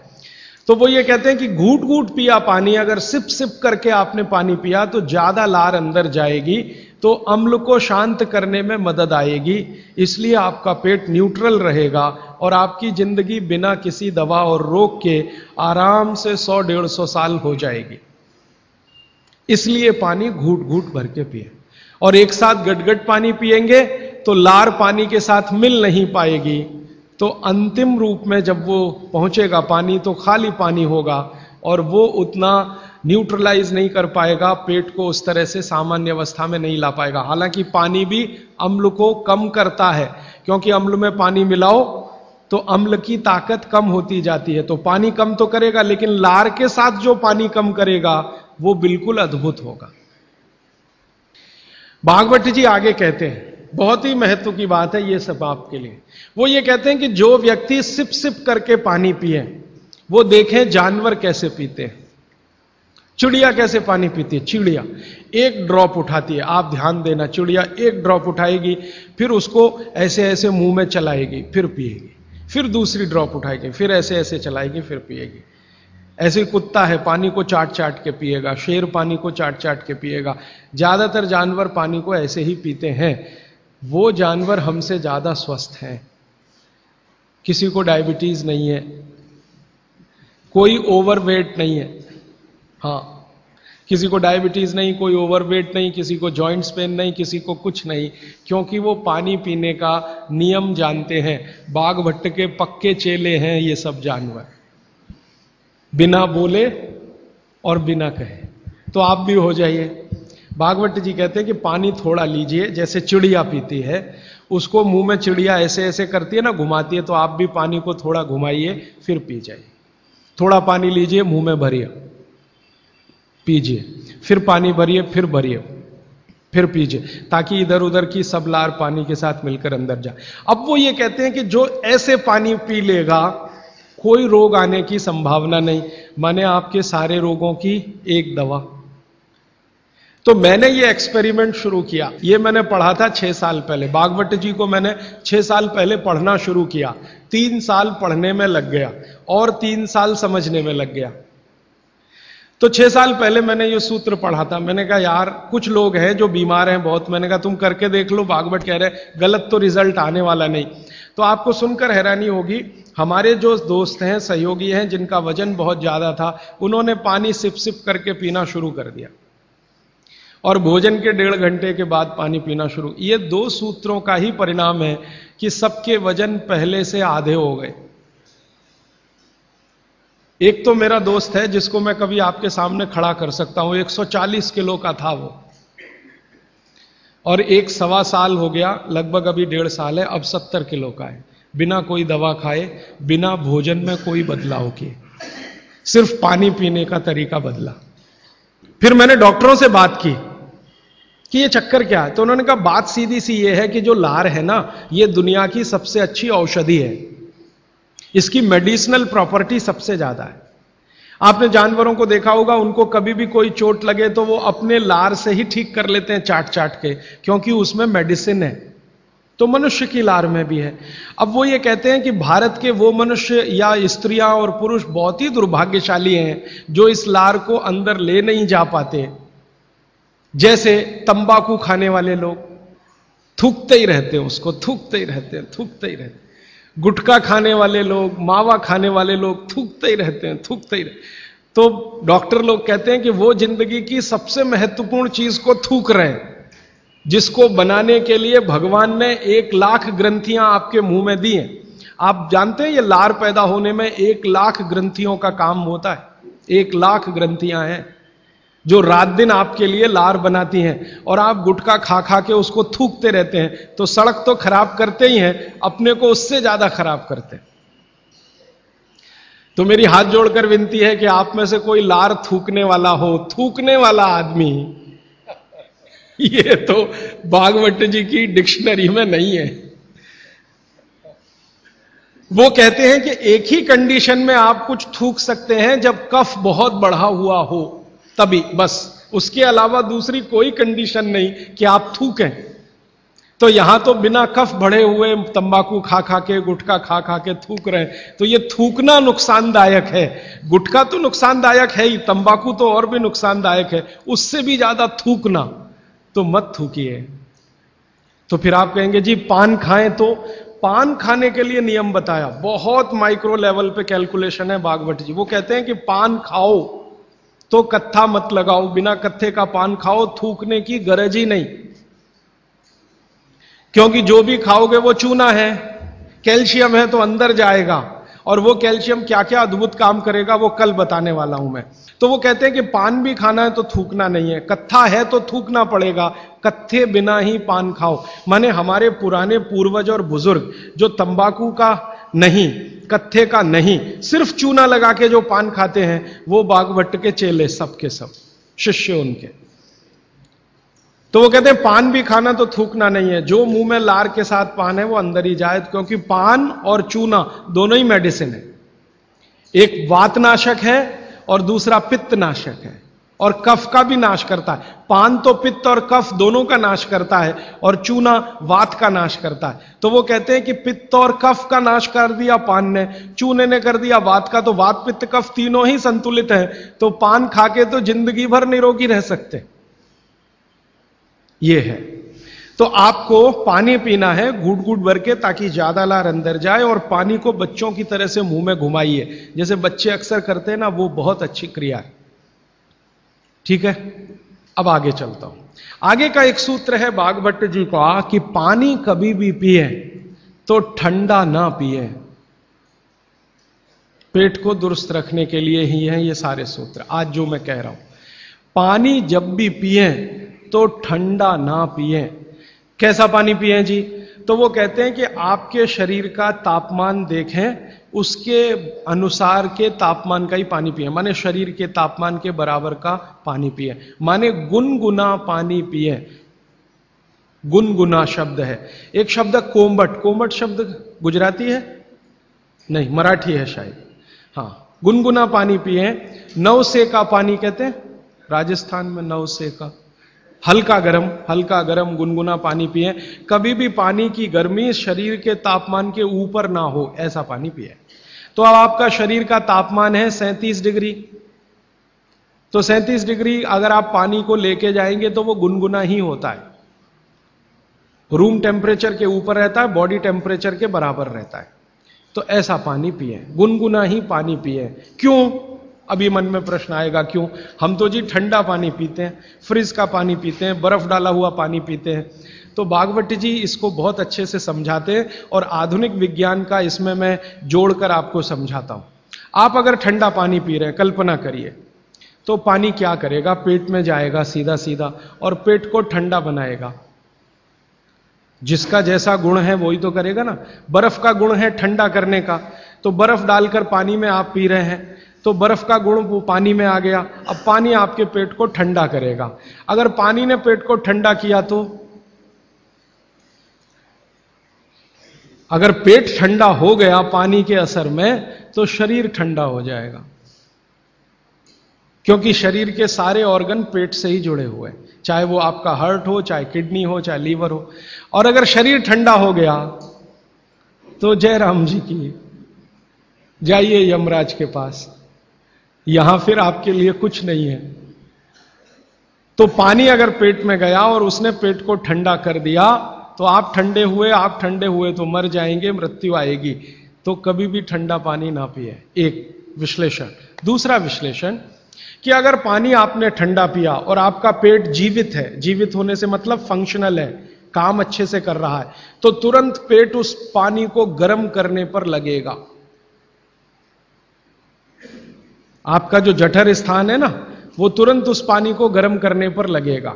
तो वो ये कहते हैं कि घूट घूट पिया पानी, अगर सिप सिप करके आपने पानी पिया तो ज्यादा लार अंदर जाएगी, तो अम्ल को शांत करने में मदद आएगी, इसलिए आपका पेट न्यूट्रल रहेगा और आपकी जिंदगी बिना किसी दवा और रोग के आराम से 100-150 साल हो जाएगी। इसलिए पानी घूट घूट भर के पिए, और एक साथ गटगट पानी पिएंगे तो लार पानी के साथ मिल नहीं पाएगी, तो अंतिम रूप में जब वो पहुंचेगा पानी तो खाली पानी होगा और वो उतना न्यूट्रलाइज नहीं कर पाएगा, पेट को उस तरह से सामान्य अवस्था में नहीं ला पाएगा। हालांकि पानी भी अम्ल को कम करता है, क्योंकि अम्ल में पानी मिलाओ तो अम्ल की ताकत कम होती जाती है, तो पानी कम तो करेगा, लेकिन लार के साथ जो पानी कम करेगा वो बिल्कुल अद्भुत होगा। भागवत जी आगे कहते हैं, बहुत ही महत्व की बात है ये सब आपके लिए। वो ये कहते हैं कि जो व्यक्ति सिप सिप करके पानी पिए, वो देखें जानवर कैसे पीते हैं। चिड़िया कैसे पानी पीती है? चिड़िया एक ड्रॉप उठाती है, आप ध्यान देना, चिड़िया एक ड्रॉप उठाएगी, फिर उसको ऐसे ऐसे मुंह में चलाएगी, फिर पिएगी, फिर दूसरी ड्रॉप उठाएगी, फिर ऐसे ऐसे चलाएगी, फिर पिएगी। ऐसे कुत्ता है, पानी को चाट चाट के पिएगा, शेर पानी को चाट चाट के पिएगा। ज्यादातर जानवर पानी को ऐसे ही पीते हैं। वो जानवर हमसे ज्यादा स्वस्थ हैं, किसी को डायबिटीज नहीं है, कोई ओवरवेट नहीं है। हाँ, किसी को डायबिटीज नहीं, कोई ओवरवेट नहीं, किसी को जॉइंट्स पेन नहीं, किसी को कुछ नहीं, क्योंकि वो पानी पीने का नियम जानते हैं। बाघ भट्ट के पक्के चेले हैं ये सब जानवर, बिना बोले और बिना कहे। तो आप भी हो जाइए। भागवत जी कहते हैं कि पानी थोड़ा लीजिए, जैसे चिड़िया पीती है, उसको मुंह में चिड़िया ऐसे ऐसे करती है ना, घुमाती है, तो आप भी पानी को थोड़ा घुमाइए, फिर पी जाइए। थोड़ा पानी लीजिए, मुंह में भरिए, पीजिए, फिर पानी भरिए, फिर भरिए, फिर पीजिए, ताकि इधर उधर की सब लार पानी के साथ मिलकर अंदर जाए। अब वो ये कहते हैं कि जो ऐसे पानी पी लेगा, कोई रोग आने की संभावना नहीं, माने आपके सारे रोगों की एक दवा। तो मैंने ये एक्सपेरिमेंट शुरू किया, ये मैंने पढ़ा था 6 साल पहले। भागवत जी को मैंने 6 साल पहले पढ़ना शुरू किया, 3 साल पढ़ने में लग गया और 3 साल समझने में लग गया। तो 6 साल पहले मैंने ये सूत्र पढ़ा था। मैंने कहा यार, कुछ लोग हैं जो बीमार हैं बहुत, मैंने कहा तुम करके देख लो, भागवत कह रहे गलत तो रिजल्ट आने वाला नहीं। तो आपको सुनकर हैरानी होगी, हमारे जो दोस्त हैं, सहयोगी हैं, जिनका वजन बहुत ज्यादा था, उन्होंने पानी सिप सिप करके पीना शुरू कर दिया, और भोजन के 1.5 घंटे के बाद पानी पीना शुरू। ये 2 सूत्रों का ही परिणाम है कि सबके वजन पहले से आधे हो गए। एक तो मेरा दोस्त है जिसको मैं कभी आपके सामने खड़ा कर सकता हूं, 140 किलो का था वो, और 1.25 साल हो गया, लगभग अभी 1.5 साल है, अब 70 किलो का है, बिना कोई दवा खाए, बिना भोजन में कोई बदलाव किए, सिर्फ पानी पीने का तरीका बदला। फिर मैंने डॉक्टरों से बात की कि ये चक्कर क्या है, तो उन्होंने कहा बात सीधी सी ये है कि जो लार है ना, ये दुनिया की सबसे अच्छी औषधि है, इसकी मेडिसिनल प्रॉपर्टी सबसे ज्यादा है। आपने जानवरों को देखा होगा, उनको कभी भी कोई चोट लगे तो वो अपने लार से ही ठीक कर लेते हैं, चाट चाट के, क्योंकि उसमें मेडिसिन है। तो मनुष्य की लार में भी है। अब वो ये कहते हैं कि भारत के वो मनुष्य या स्त्रियां और पुरुष बहुत ही दुर्भाग्यशाली हैं जो इस लार को अंदर ले नहीं जा पाते। जैसे तंबाकू खाने वाले लोग थूकते ही रहते हैं, उसको थूकते ही रहते हैं, थूकते ही रहते हैं। गुटखा खाने वाले लोग, मावा खाने वाले लोग थूकते ही रहते हैं, थूकते ही रहते हैं। तो डॉक्टर लोग कहते हैं कि वो जिंदगी की सबसे महत्वपूर्ण चीज को थूक रहे हैं, जिसको बनाने के लिए भगवान ने 1 लाख ग्रंथियां आपके मुंह में दी हैं। आप जानते हैं ये लार पैदा होने में 1 लाख ग्रंथियों का काम होता है, 1,00,000 ग्रंथियां हैं जो रात दिन आपके लिए लार बनाती हैं, और आप गुटखा खा खा के उसको थूकते रहते हैं, तो सड़क तो खराब करते ही हैं, अपने को उससे ज्यादा खराब करते हैं। तो मेरी हाथ जोड़कर विनती है कि आप में से कोई लार थूकने वाला हो, थूकने वाला आदमी, ये तो भागवत जी की डिक्शनरी में नहीं है। वो कहते हैं कि एक ही कंडीशन में आप कुछ थूक सकते हैं, जब कफ बहुत बढ़ा हुआ हो, तभी, बस। उसके अलावा दूसरी कोई कंडीशन नहीं कि आप थूकें। तो यहां तो बिना कफ बढ़े हुए तंबाकू खा खा के, गुटखा खा खा के थूक रहे हैं, तो ये थूकना नुकसानदायक है। गुटखा तो नुकसानदायक है ही, तंबाकू तो और भी नुकसानदायक है, उससे भी ज्यादा थूकना, तो मत थूकिए। तो फिर आप कहेंगे जी पान खाएं, तो पान खाने के लिए नियम बताया, बहुत माइक्रो लेवल पे कैलकुलेशन है भागवत जी। वो कहते हैं कि पान खाओ तो कत्था मत लगाओ, बिना कत्थे का पान खाओ, थूकने की गरज ही नहीं, क्योंकि जो भी खाओगे वो चूना है, कैल्शियम है, तो अंदर जाएगा, और वो कैल्शियम क्या क्या अद्भुत काम करेगा वो कल बताने वाला हूं मैं। तो वो कहते हैं कि पान भी खाना है तो थूकना नहीं है, कत्था है तो थूकना पड़ेगा, कत्थे बिना ही पान खाओ। माने हमारे पुराने पूर्वज और बुजुर्ग जो तंबाकू का नहीं, कत्थे का नहीं, सिर्फ चूना लगा के जो पान खाते हैं, वो बागभट्ट के चेले सब के सब शिष्य उनके। तो वो कहते हैं पान भी खाना तो थूकना नहीं है, जो मुंह में लार के साथ पान है वो अंदर ही जाए, क्योंकि पान और चूना दोनों ही मेडिसिन है। एक वातनाशक है और दूसरा पित्तनाशक है, और कफ का भी नाश करता है। पान तो पित्त और कफ दोनों का नाश करता है, और चूना वात का नाश करता है। तो वो कहते हैं कि पित्त और कफ का नाश कर दिया पान ने, चूने ने कर दिया वात का, तो वात पित्त कफ तीनों ही संतुलित है, तो पान खाके तो जिंदगी भर निरोगी रह सकते। ये है। तो आपको पानी पीना है घूट घूट भर के, ताकि ज्यादा लार अंदर जाए, और पानी को बच्चों की तरह से मुंह में घुमाइए, जैसे बच्चे अक्सर करते हैं ना, वो बहुत अच्छी क्रिया है। ठीक है, अब आगे चलता हूं। आगे का एक सूत्र है भागवत जी का कि पानी कभी भी पिए तो ठंडा ना पिए। पेट को दुरुस्त रखने के लिए ही है ये सारे सूत्र आज जो मैं कह रहा हूं। पानी जब भी पिए तो ठंडा ना पिए। कैसा पानी पिए जी? तो वो कहते हैं कि आपके शरीर का तापमान देखें, उसके अनुसार के तापमान का ही पानी पिए, माने शरीर के तापमान के बराबर का पानी पिए, माने गुनगुना पानी पिए। गुनगुना शब्द है। एक शब्द कोमबट, कोमबट शब्द गुजराती है नहीं, मराठी है शायद। हां, गुनगुना पानी पिए। नवसे का पानी कहते हैं राजस्थान में, नवसे का हल्का गरम गुनगुना पानी पिए। कभी भी पानी की गर्मी शरीर के तापमान के ऊपर ना हो, ऐसा पानी पिए। तो अब आपका शरीर का तापमान है 37 डिग्री, तो 37 डिग्री अगर आप पानी को लेके जाएंगे तो वो गुनगुना ही होता है। रूम टेम्परेचर के ऊपर रहता है, बॉडी टेम्परेचर के बराबर रहता है। तो ऐसा पानी पिए, गुनगुना ही पानी पिए। क्यों? अभी मन में प्रश्न आएगा क्यों? हम तो जी ठंडा पानी पीते हैं, फ्रिज का पानी पीते हैं, बर्फ डाला हुआ पानी पीते हैं। तो भागवत जी इसको बहुत अच्छे से समझाते हैं, और आधुनिक विज्ञान का इसमें मैं जोड़कर आपको समझाता हूं। आप अगर ठंडा पानी पी रहे हैं, कल्पना करिए, तो पानी क्या करेगा? पेट में जाएगा सीधा सीधा, और पेट को ठंडा बनाएगा। जिसका जैसा गुण है वही तो करेगा ना। बर्फ का गुण है ठंडा करने का, तो बर्फ डालकर पानी में आप पी रहे हैं, तो बर्फ का गुण वो पानी में आ गया। अब पानी आपके पेट को ठंडा करेगा। अगर पानी ने पेट को ठंडा किया, तो अगर पेट ठंडा हो गया पानी के असर में, तो शरीर ठंडा हो जाएगा, क्योंकि शरीर के सारे ऑर्गन पेट से ही जुड़े हुए हैं, चाहे वो आपका हार्ट हो, चाहे किडनी हो, चाहे लीवर हो। और अगर शरीर ठंडा हो गया तो जय राम जी की, जाइए यमराज के पास, यहां फिर आपके लिए कुछ नहीं है। तो पानी अगर पेट में गया और उसने पेट को ठंडा कर दिया, तो आप ठंडे हुए तो मर जाएंगे, मृत्यु आएगी। तो कभी भी ठंडा पानी ना पिए, एक विश्लेषण। दूसरा विश्लेषण कि अगर पानी आपने ठंडा पिया और आपका पेट जीवित है, जीवित होने से मतलब फंक्शनल है, काम अच्छे से कर रहा है, तो तुरंत पेट उस पानी को गर्म करने पर लगेगा। आपका जो जठर स्थान है ना, वो तुरंत उस पानी को गर्म करने पर लगेगा।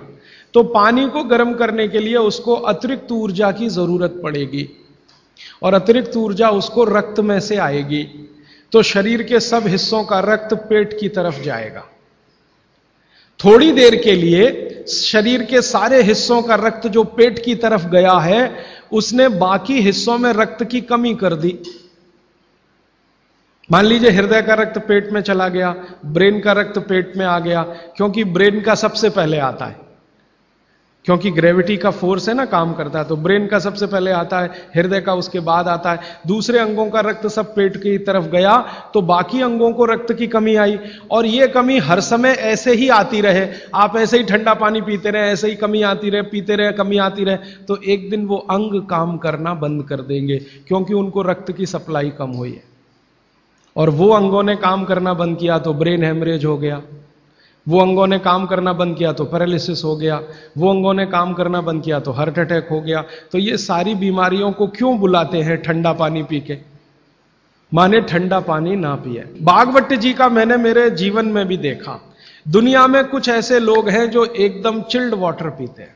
तो पानी को गर्म करने के लिए उसको अतिरिक्त ऊर्जा की जरूरत पड़ेगी, और अतिरिक्त ऊर्जा उसको रक्त में से आएगी। तो शरीर के सब हिस्सों का रक्त पेट की तरफ जाएगा। थोड़ी देर के लिए शरीर के सारे हिस्सों का रक्त जो पेट की तरफ गया है, उसने बाकी हिस्सों में रक्त की कमी कर दी। मान लीजिए हृदय का रक्त पेट में चला गया, ब्रेन का रक्त पेट में आ गया, क्योंकि ब्रेन का सबसे पहले आता है, क्योंकि ग्रेविटी का फोर्स है ना, काम करता है, तो ब्रेन का सबसे पहले आता है, हृदय का उसके बाद आता है। दूसरे अंगों का रक्त सब पेट की तरफ गया, तो बाकी अंगों को रक्त की कमी आई। और यह कमी हर समय ऐसे ही आती रहे, आप ऐसे ही ठंडा पानी पीते रहे, ऐसे ही कमी आती रहे, पीते रहे, कमी आती रहे, तो एक दिन वो अंग काम करना बंद कर देंगे, क्योंकि उनको रक्त की सप्लाई कम हुई है। और वो अंगों ने काम करना बंद किया तो ब्रेन हेमरेज हो गया, वो अंगों ने काम करना बंद किया तो पैरालिसिस हो गया, वो अंगों ने काम करना बंद किया तो हार्ट अटैक हो गया। तो ये सारी बीमारियों को क्यों बुलाते हैं ठंडा पानी पी के? माने ठंडा पानी ना पिए। भागवत जी का मैंने मेरे जीवन में भी देखा। दुनिया में कुछ ऐसे लोग हैं जो एकदम चिल्ड वाटर पीते हैं।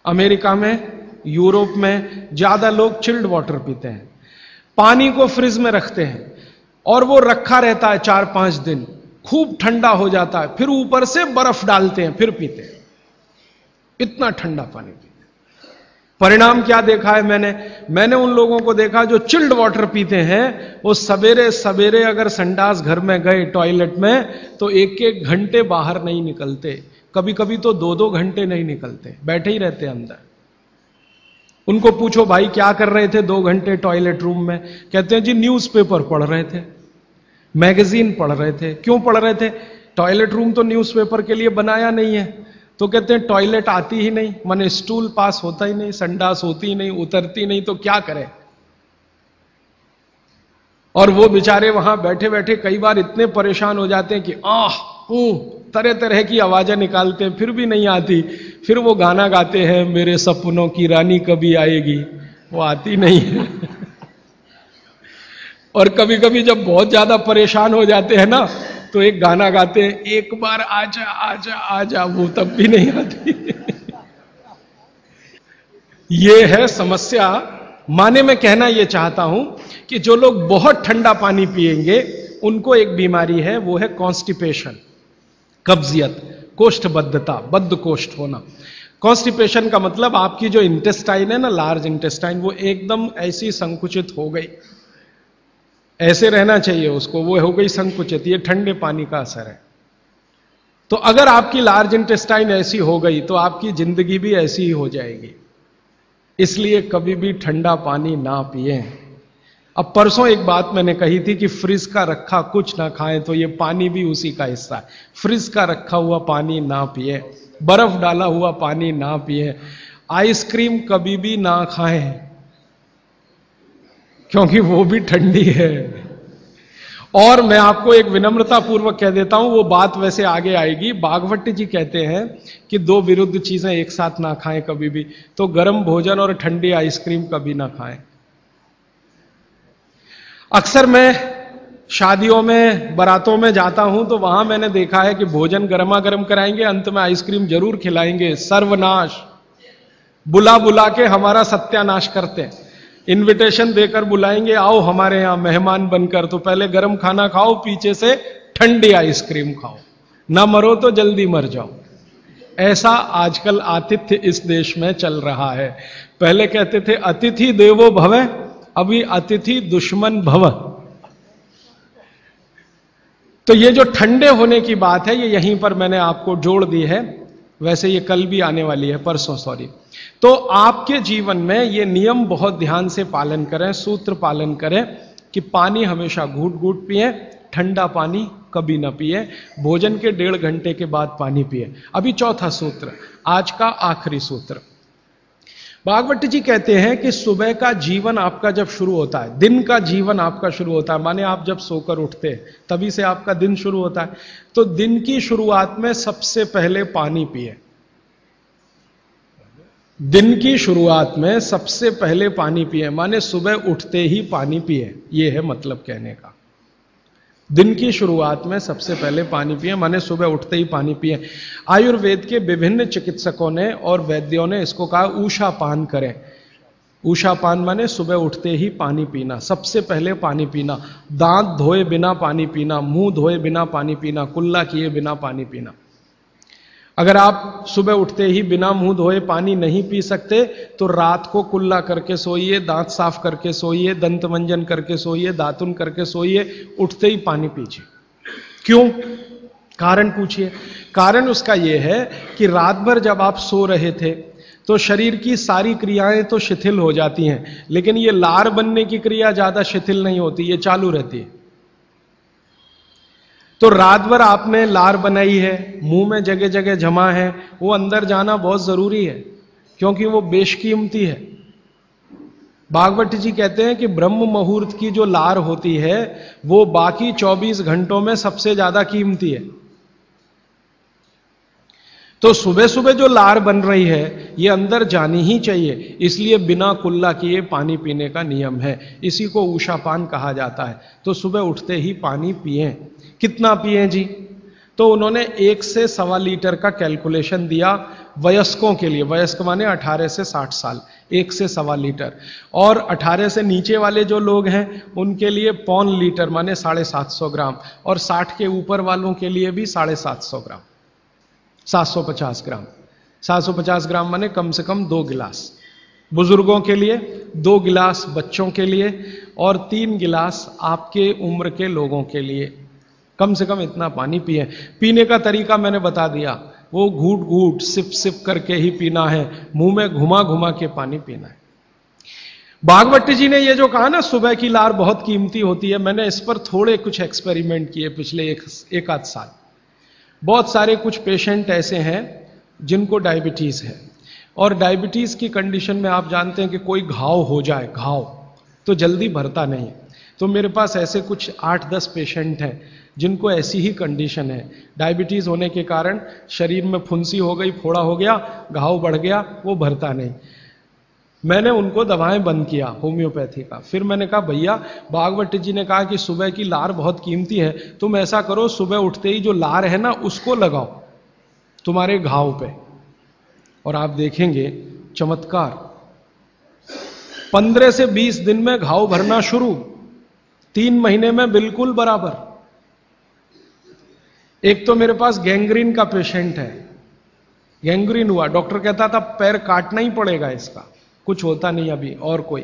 अमेरिका में, यूरोप में ज्यादा लोग चिल्ड वाटर पीते हैं। पानी को फ्रिज में रखते हैं और वो रखा रहता है 4-5 दिन, खूब ठंडा हो जाता है, फिर ऊपर से बर्फ डालते हैं, फिर पीते हैं। इतना ठंडा पानी पीते हैं। परिणाम क्या देखा है मैंने उन लोगों को देखा जो चिल्ड वाटर पीते हैं, वो सवेरे सवेरे अगर संडास घर में गए टॉयलेट में, तो 1-1 घंटे बाहर नहीं निकलते, कभी कभी तो 2-2 घंटे नहीं निकलते, बैठे ही रहते अंदर। उनको पूछो भाई क्या कर रहे थे 2 घंटे टॉयलेट रूम में? कहते हैं जी न्यूज़पेपर पढ़ रहे थे, मैगजीन पढ़ रहे थे। क्यों पढ़ रहे थे? टॉयलेट रूम तो न्यूज़पेपर के लिए बनाया नहीं है। तो कहते हैं टॉयलेट आती ही नहीं, माने स्टूल पास होता ही नहीं, संडास होती ही नहीं, उतरती नहीं, तो क्या करें। और वो बेचारे वहां बैठे बैठे कई बार इतने परेशान हो जाते हैं कि तरह तरह की आवाजें निकालते हैं, फिर भी नहीं आती। फिर वो गाना गाते हैं, मेरे सपनों की रानी कभी आएगी, वो आती नहीं है। और कभी कभी जब बहुत ज्यादा परेशान हो जाते हैं ना, तो एक गाना गाते हैं, एक बार आजा आजा आजा, वो तब भी नहीं आती। ये है समस्या। माने मैं कहना यह चाहता हूं कि जो लोग बहुत ठंडा पानी पिएंगे उनको एक बीमारी है, वो है कॉन्स्टिपेशन, कब्जियत, कोष्ठबद्धता, बद्ध कोष्ठ होना। कॉन्स्टिपेशन का मतलब आपकी जो इंटेस्टाइन है ना, लार्ज इंटेस्टाइन, वो एकदम ऐसी संकुचित हो गई, ऐसे रहना चाहिए उसको, वो हो गई संकुचित। ये ठंडे पानी का असर है। तो अगर आपकी लार्ज इंटेस्टाइन ऐसी हो गई तो आपकी जिंदगी भी ऐसी ही हो जाएगी। इसलिए कभी भी ठंडा पानी ना पिए। अब परसों एक बात मैंने कही थी कि फ्रिज का रखा कुछ ना खाएं, तो ये पानी भी उसी का हिस्सा है। फ्रिज का रखा हुआ पानी ना पिए, बर्फ डाला हुआ पानी ना पिए, आइसक्रीम कभी भी ना खाएं, क्योंकि वो भी ठंडी है। और मैं आपको एक विनम्रता पूर्वक कह देता हूं, वो बात वैसे आगे आएगी। भागवत जी कहते हैं कि 2 विरुद्ध चीजें एक साथ ना खाएं कभी भी, तो गर्म भोजन और ठंडी आइसक्रीम कभी ना खाएं। अक्सर मैं शादियों में, बारातों में जाता हूं तो वहां मैंने देखा है कि भोजन गर्मा गर्म कराएंगे, अंत में आइसक्रीम जरूर खिलाएंगे। सर्वनाश, बुला बुला के हमारा सत्यानाश करते हैं। इनविटेशन देकर बुलाएंगे, आओ हमारे यहां मेहमान बनकर, तो पहले गर्म खाना खाओ, पीछे से ठंडी आइसक्रीम खाओ, ना मरो तो जल्दी मर जाओ। ऐसा आजकल आतिथ्य इस देश में चल रहा है। पहले कहते थे अतिथि देवो भव, अभी अतिथि दुश्मन भव। तो ये जो ठंडे होने की बात है, ये यहीं पर मैंने आपको जोड़ दी है। वैसे ये कल भी आने वाली है, परसों सॉरी। तो आपके जीवन में ये नियम बहुत ध्यान से पालन करें, सूत्र पालन करें कि पानी हमेशा घूट घूट पिए, ठंडा पानी कभी ना पिए, भोजन के 1.5 घंटे के बाद पानी पिए। अभी चौथा सूत्र, आज का आखिरी सूत्र। भागवत जी कहते हैं कि सुबह का जीवन आपका जब शुरू होता है, दिन का जीवन आपका शुरू होता है, माने आप जब सोकर उठते हैं तभी से आपका दिन शुरू होता है, तो दिन की शुरुआत में सबसे पहले पानी पिए। दिन की शुरुआत में सबसे पहले पानी पिए, माने सुबह उठते ही पानी पिए, यह है मतलब कहने का। दिन की शुरुआत में सबसे पहले पानी पिए, माने सुबह उठते ही पानी पिए। आयुर्वेद के विभिन्न चिकित्सकों ने और वैद्यों ने इसको कहा ऊषा पान करें। ऊषा पान माने सुबह उठते ही पानी पीना, सबसे पहले पानी पीना, दांत धोए बिना पानी पीना, मुंह धोए बिना पानी पीना, कुल्ला किए बिना पानी पीना। अगर आप सुबह उठते ही बिना मुंह धोए पानी नहीं पी सकते तो रात को कुल्ला करके सोइए, दांत साफ करके सोइए, दंत मंजन करके सोइए, दातुन करके सोइए, उठते ही पानी पीजिए। क्यों? कारण पूछिए। कारण उसका यह है कि रात भर जब आप सो रहे थे तो शरीर की सारी क्रियाएं तो शिथिल हो जाती हैं, लेकिन ये लार बनने की क्रिया ज्यादा शिथिल नहीं होती, ये चालू रहती है। तो रात भर आपने लार बनाई है, मुंह में जगह जगह जमा है, वो अंदर जाना बहुत जरूरी है, क्योंकि वो बेशकीमती है। भागवत जी कहते हैं कि ब्रह्म मुहूर्त की जो लार होती है वो बाकी 24 घंटों में सबसे ज्यादा कीमती है। तो सुबह सुबह जो लार बन रही है ये अंदर जानी ही चाहिए, इसलिए बिना कुल्ला किए पानी पीने का नियम है। इसी को ऊषापान कहा जाता है। तो सुबह उठते ही पानी पिए। कितना पिए जी? तो उन्होंने 1 से 1.25 लीटर का कैलकुलेशन दिया वयस्कों के लिए। वयस्क माने 18 से 60 साल, 1 से 1.25 लीटर। और 18 से नीचे वाले जो लोग हैं उनके लिए 1.25 लीटर माने 750 ग्राम, और 60 के ऊपर वालों के लिए भी 750 ग्राम, 750 ग्राम। 750 ग्राम माने कम से कम 2 गिलास बुजुर्गों के लिए, 2 गिलास बच्चों के लिए, और 3 गिलास आपके उम्र के लोगों के लिए। कम से कम इतना पानी पिए। पीने का तरीका मैंने बता दिया, वो घूट घूट सिप सिप करके ही पीना है, मुंह में घुमा घुमा के पानी पीना है। भागवत जी ने ये जो कहा ना सुबह की लार बहुत कीमती होती है, मैंने इस पर थोड़े कुछ एक्सपेरिमेंट किए पिछले एक आध साल। बहुत सारे कुछ पेशेंट ऐसे हैं जिनको डायबिटीज है, और डायबिटीज की कंडीशन में आप जानते हैं कि कोई घाव हो जाए, घाव तो जल्दी भरता नहीं। तो मेरे पास ऐसे कुछ 8-10 पेशेंट हैं जिनको ऐसी ही कंडीशन है। डायबिटीज होने के कारण शरीर में फुंसी हो गई, फोड़ा हो गया, घाव बढ़ गया, वो भरता नहीं। मैंने उनको दवाएं बंद किया होम्योपैथी का। फिर मैंने कहा भैया, भागवत जी ने कहा कि सुबह की लार बहुत कीमती है, तुम ऐसा करो सुबह उठते ही जो लार है ना उसको लगाओ तुम्हारे घाव पे, और आप देखेंगे चमत्कार। 15 से 20 दिन में घाव भरना शुरू, 3 महीने में बिल्कुल बराबर। एक तो मेरे पास गैंग्रीन का पेशेंट है, गैंग्रीन हुआ, डॉक्टर कहता था पैर काटना ही पड़ेगा इसका, कुछ होता नहीं अभी और कोई।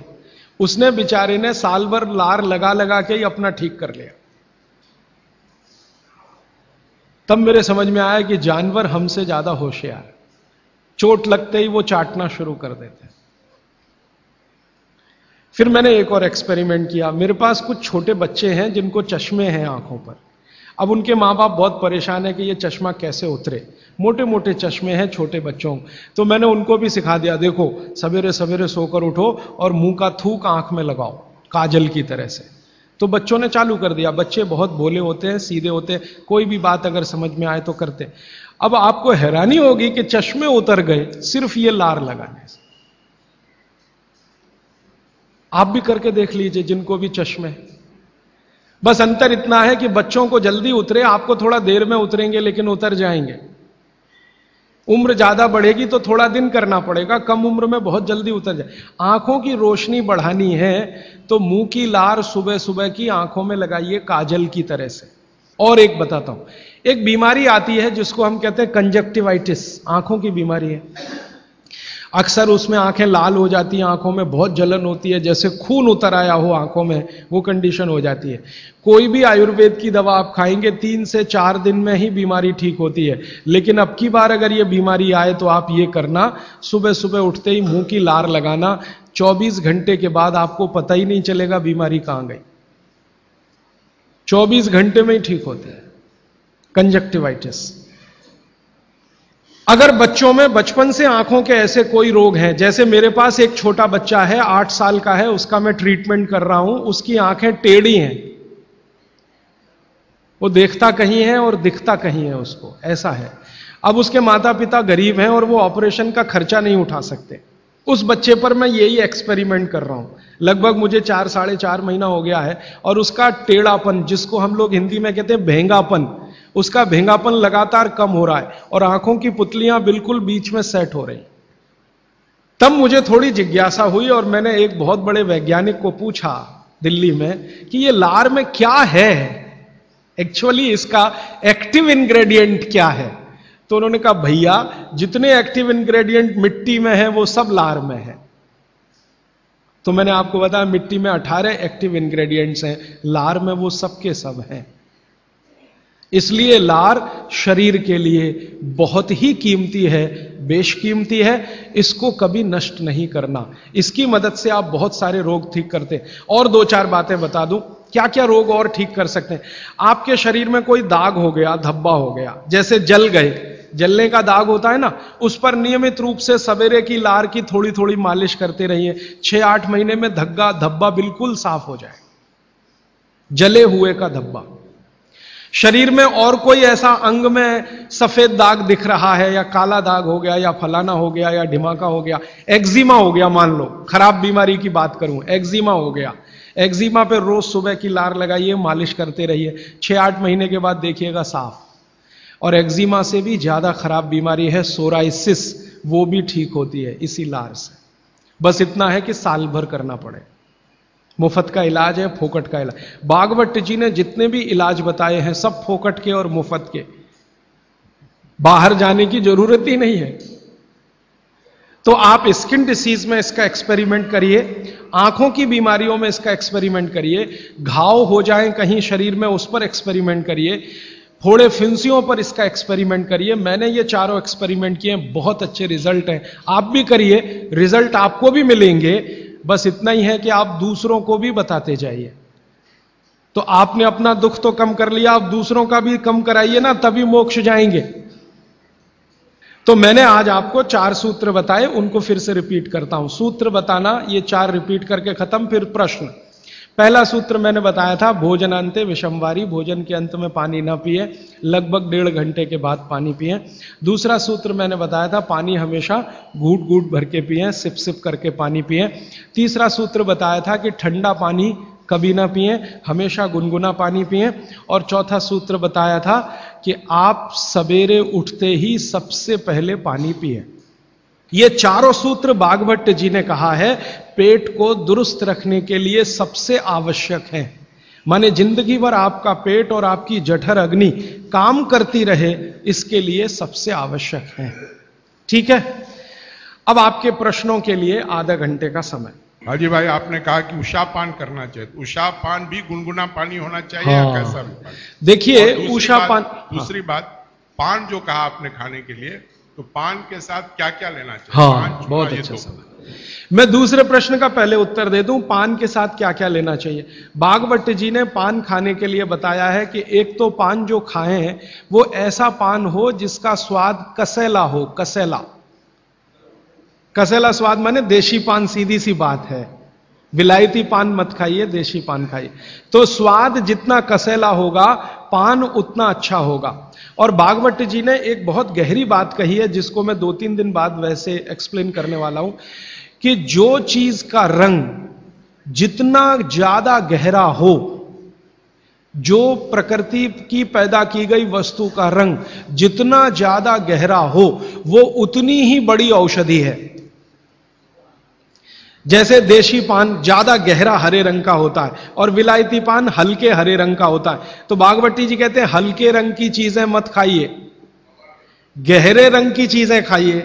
उसने बेचारे ने साल भर लार लगा लगा के ही अपना ठीक कर लिया। तब मेरे समझ में आया कि जानवर हमसे ज्यादा होशियार, चोट लगते ही वो चाटना शुरू कर देते हैं। फिर मैंने एक और एक्सपेरिमेंट किया। मेरे पास कुछ छोटे बच्चे हैं जिनको चश्मे हैं आंखों पर। अब उनके माँ बाप बहुत परेशान है कि ये चश्मा कैसे उतरे, मोटे मोटे चश्मे हैं छोटे बच्चों। तो मैंने उनको भी सिखा दिया, देखो सवेरे सवेरे सोकर उठो और मुंह का थूक आंख में लगाओ काजल की तरह से। तो बच्चों ने चालू कर दिया। बच्चे बहुत भोले होते हैं, सीधे होते हैं, कोई भी बात अगर समझ में आए तो करते। अब आपको हैरानी होगी कि चश्मे उतर गए सिर्फ ये लार लगाने से। आप भी करके देख लीजिए जिनको भी चश्मे। बस अंतर इतना है कि बच्चों को जल्दी उतरे, आपको थोड़ा देर में उतरेंगे लेकिन उतर जाएंगे। उम्र ज्यादा बढ़ेगी तो थोड़ा दिन करना पड़ेगा, कम उम्र में बहुत जल्दी उतर जाए। आंखों की रोशनी बढ़ानी है तो मुंह की लार सुबह सुबह की आंखों में लगाइए काजल की तरह से। और एक बताता हूं, एक बीमारी आती है जिसको हम कहते हैं कंजक्टिवाइटिस, आंखों की बीमारी है। अक्सर उसमें आंखें लाल हो जाती हैं, आंखों में बहुत जलन होती है, जैसे खून उतर आया हो आंखों में, वो कंडीशन हो जाती है। कोई भी आयुर्वेद की दवा आप खाएंगे 3 से 4 दिन में ही बीमारी ठीक होती है। लेकिन अब की बार अगर ये बीमारी आए तो आप ये करना, सुबह सुबह उठते ही मुंह की लार लगाना, 24 घंटे के बाद आपको पता ही नहीं चलेगा बीमारी कहां गई। 24 घंटे में ही ठीक होते हैं कंजक्टिवाइटिस। अगर बच्चों में बचपन से आंखों के ऐसे कोई रोग हैं, जैसे मेरे पास एक छोटा बच्चा है 8 साल का है, उसका मैं ट्रीटमेंट कर रहा हूं, उसकी आंखें टेढ़ी हैं, वो देखता कहीं है और दिखता कहीं है, उसको ऐसा है। अब उसके माता पिता गरीब हैं और वो ऑपरेशन का खर्चा नहीं उठा सकते। उस बच्चे पर मैं यही एक्सपेरिमेंट कर रहा हूं। लगभग मुझे 4 साढ़े 4 महीना हो गया है, और उसका टेढ़ापन, जिसको हम लोग हिंदी में कहते हैं भेंगापन, उसका भेंगापन लगातार कम हो रहा है और आंखों की पुतलियां बिल्कुल बीच में सेट हो रही। तब मुझे थोड़ी जिज्ञासा हुई और मैंने एक बहुत बड़े वैज्ञानिक को पूछा दिल्ली में कि ये लार में क्या है, एक्चुअली इसका एक्टिव इंग्रेडिएंट क्या है। तो उन्होंने कहा भैया जितने एक्टिव इंग्रेडिएंट मिट्टी में है वो सब लार में है। तो मैंने आपको बताया मिट्टी में 18 एक्टिव इंग्रेडिएंट्स हैं, लार में वो सब के सब हैं। इसलिए लार शरीर के लिए बहुत ही कीमती है, बेशकीमती है, इसको कभी नष्ट नहीं करना। इसकी मदद से आप बहुत सारे रोग ठीक करते हैं। और 2-4 बातें बता दूं क्या क्या रोग और ठीक कर सकते हैं। आपके शरीर में कोई दाग हो गया, धब्बा हो गया, जैसे जल गए, जलने का दाग होता है ना, उस पर नियमित रूप से सवेरे की लार की थोड़ी थोड़ी मालिश करते रहिए। 6-8 महीने में धब्बा बिल्कुल साफ हो जाए, जले हुए का धब्बा। शरीर में और कोई ऐसा अंग में सफेद दाग दिख रहा है, या काला दाग हो गया, या फलाना हो गया, या ढिमाका हो गया, एक्जिमा हो गया, मान लो खराब बीमारी की बात करूं, एक्जिमा हो गया, एक्जिमा पे रोज सुबह की लार लगाइए, मालिश करते रहिए, 6-8 महीने के बाद देखिएगा साफ। और एक्जिमा से भी ज्यादा खराब बीमारी है सोराइसिस, वो भी ठीक होती है इसी लार से। बस इतना है कि साल भर करना पड़े। मुफ्त का इलाज है, फोकट का इलाज। भागवत जी ने जितने भी इलाज बताए हैं सब फोकट के और मुफ्त के, बाहर जाने की जरूरत ही नहीं है। तो आप स्किन डिसीज में इसका एक्सपेरिमेंट करिए, आंखों की बीमारियों में इसका एक्सपेरिमेंट करिए, घाव हो जाएं कहीं शरीर में उस पर एक्सपेरिमेंट करिए, फोड़े फिंसियों पर इसका एक्सपेरिमेंट करिए। मैंने ये चारों एक्सपेरिमेंट किए, बहुत अच्छे रिजल्ट हैं। आप भी करिए, रिजल्ट आपको भी मिलेंगे। बस इतना ही है कि आप दूसरों को भी बताते जाइए। तो आपने अपना दुख तो कम कर लिया, आप दूसरों का भी कम कराइए ना, तभी मोक्ष जाएंगे। तो मैंने आज आपको 4 सूत्र बताए, उनको फिर से रिपीट करता हूं। सूत्र बताना, ये 4 रिपीट करके खत्म, फिर प्रश्न। पहला सूत्र मैंने बताया था, भोजनांते विषमवारी, भोजन के अंत में पानी ना पिए, लगभग 1.5 घंटे के बाद पानी पिए। दूसरा सूत्र मैंने बताया था, पानी हमेशा घूट घूट भर के पिए, सिप सिप करके पानी पिए। तीसरा सूत्र बताया था कि ठंडा पानी कभी ना पिए, हमेशा गुनगुना पानी पिए। और चौथा सूत्र बताया था कि आप सवेरे उठते ही सबसे पहले पानी पिए। ये चारों सूत्र भागवत जी ने कहा है पेट को दुरुस्त रखने के लिए सबसे आवश्यक है। माने जिंदगी भर आपका पेट और आपकी जठर अग्नि काम करती रहे, इसके लिए सबसे आवश्यक है। ठीक है, अब आपके प्रश्नों के लिए आधा घंटे का समय। हाजी भाई, आपने कहा कि उषापान करना चाहिए, उषापान भी गुनगुना पानी होना चाहिए या कैसा भी पानी? देखिए उषापान, दूसरी बात, पान जो कहा आपने खाने के लिए, तो पान के साथ क्या क्या लेना चाहिए? हाँ, बहुत अच्छा सवाल। मैं दूसरे प्रश्न का पहले उत्तर दे दूं, पान के साथ क्या क्या लेना चाहिए। भागवत जी ने पान खाने के लिए बताया है कि एक तो पान जो खाएं वो ऐसा पान हो जिसका स्वाद कसैला हो। कसैला, कसैला स्वाद माने देशी पान, सीधी सी बात है। विलायती पान मत खाइए, देशी पान खाइए। तो स्वाद जितना कसैला होगा, पान उतना अच्छा होगा। और भागवत जी ने एक बहुत गहरी बात कही है, जिसको मैं 2-3 दिन बाद वैसे एक्सप्लेन करने वाला हूं, कि जो चीज का रंग जितना ज्यादा गहरा हो, जो प्रकृति की पैदा की गई वस्तु का रंग जितना ज्यादा गहरा हो, वो उतनी ही बड़ी औषधि है। जैसे देशी पान ज्यादा गहरा हरे रंग का होता है और विलायती पान हल्के हरे रंग का होता है। तो भागवती जी कहते हैं हल्के रंग की चीजें मत खाइए, गहरे रंग की चीजें खाइए।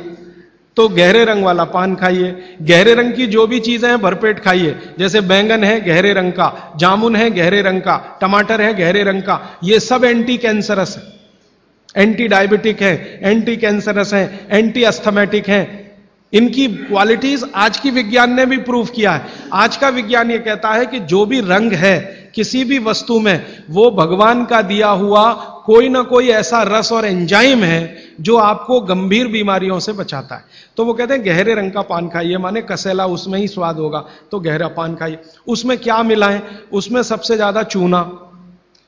तो गहरे रंग वाला पान खाइए, गहरे रंग की जो भी चीजें हैं भरपेट खाइए। जैसे बैंगन है गहरे रंग का, जामुन है गहरे रंग का, टमाटर है गहरे रंग का। ये सब एंटी कैंसरस है, एंटी डायबिटिक है, एंटी कैंसरस है, एंटी अस्थमेटिक है। इनकी क्वालिटीज आज की विज्ञान ने भी प्रूव किया है। आज का विज्ञान यह कहता है कि जो भी रंग है किसी भी वस्तु में, वो भगवान का दिया हुआ कोई ना कोई ऐसा रस और एंजाइम है जो आपको गंभीर बीमारियों से बचाता है। तो वो कहते हैं गहरे रंग का पान खाइए, माने कसैला उसमें ही स्वाद होगा, तो गहरा पान खाइए। उसमें क्या मिलाएं? उसमें सबसे ज्यादा चूना।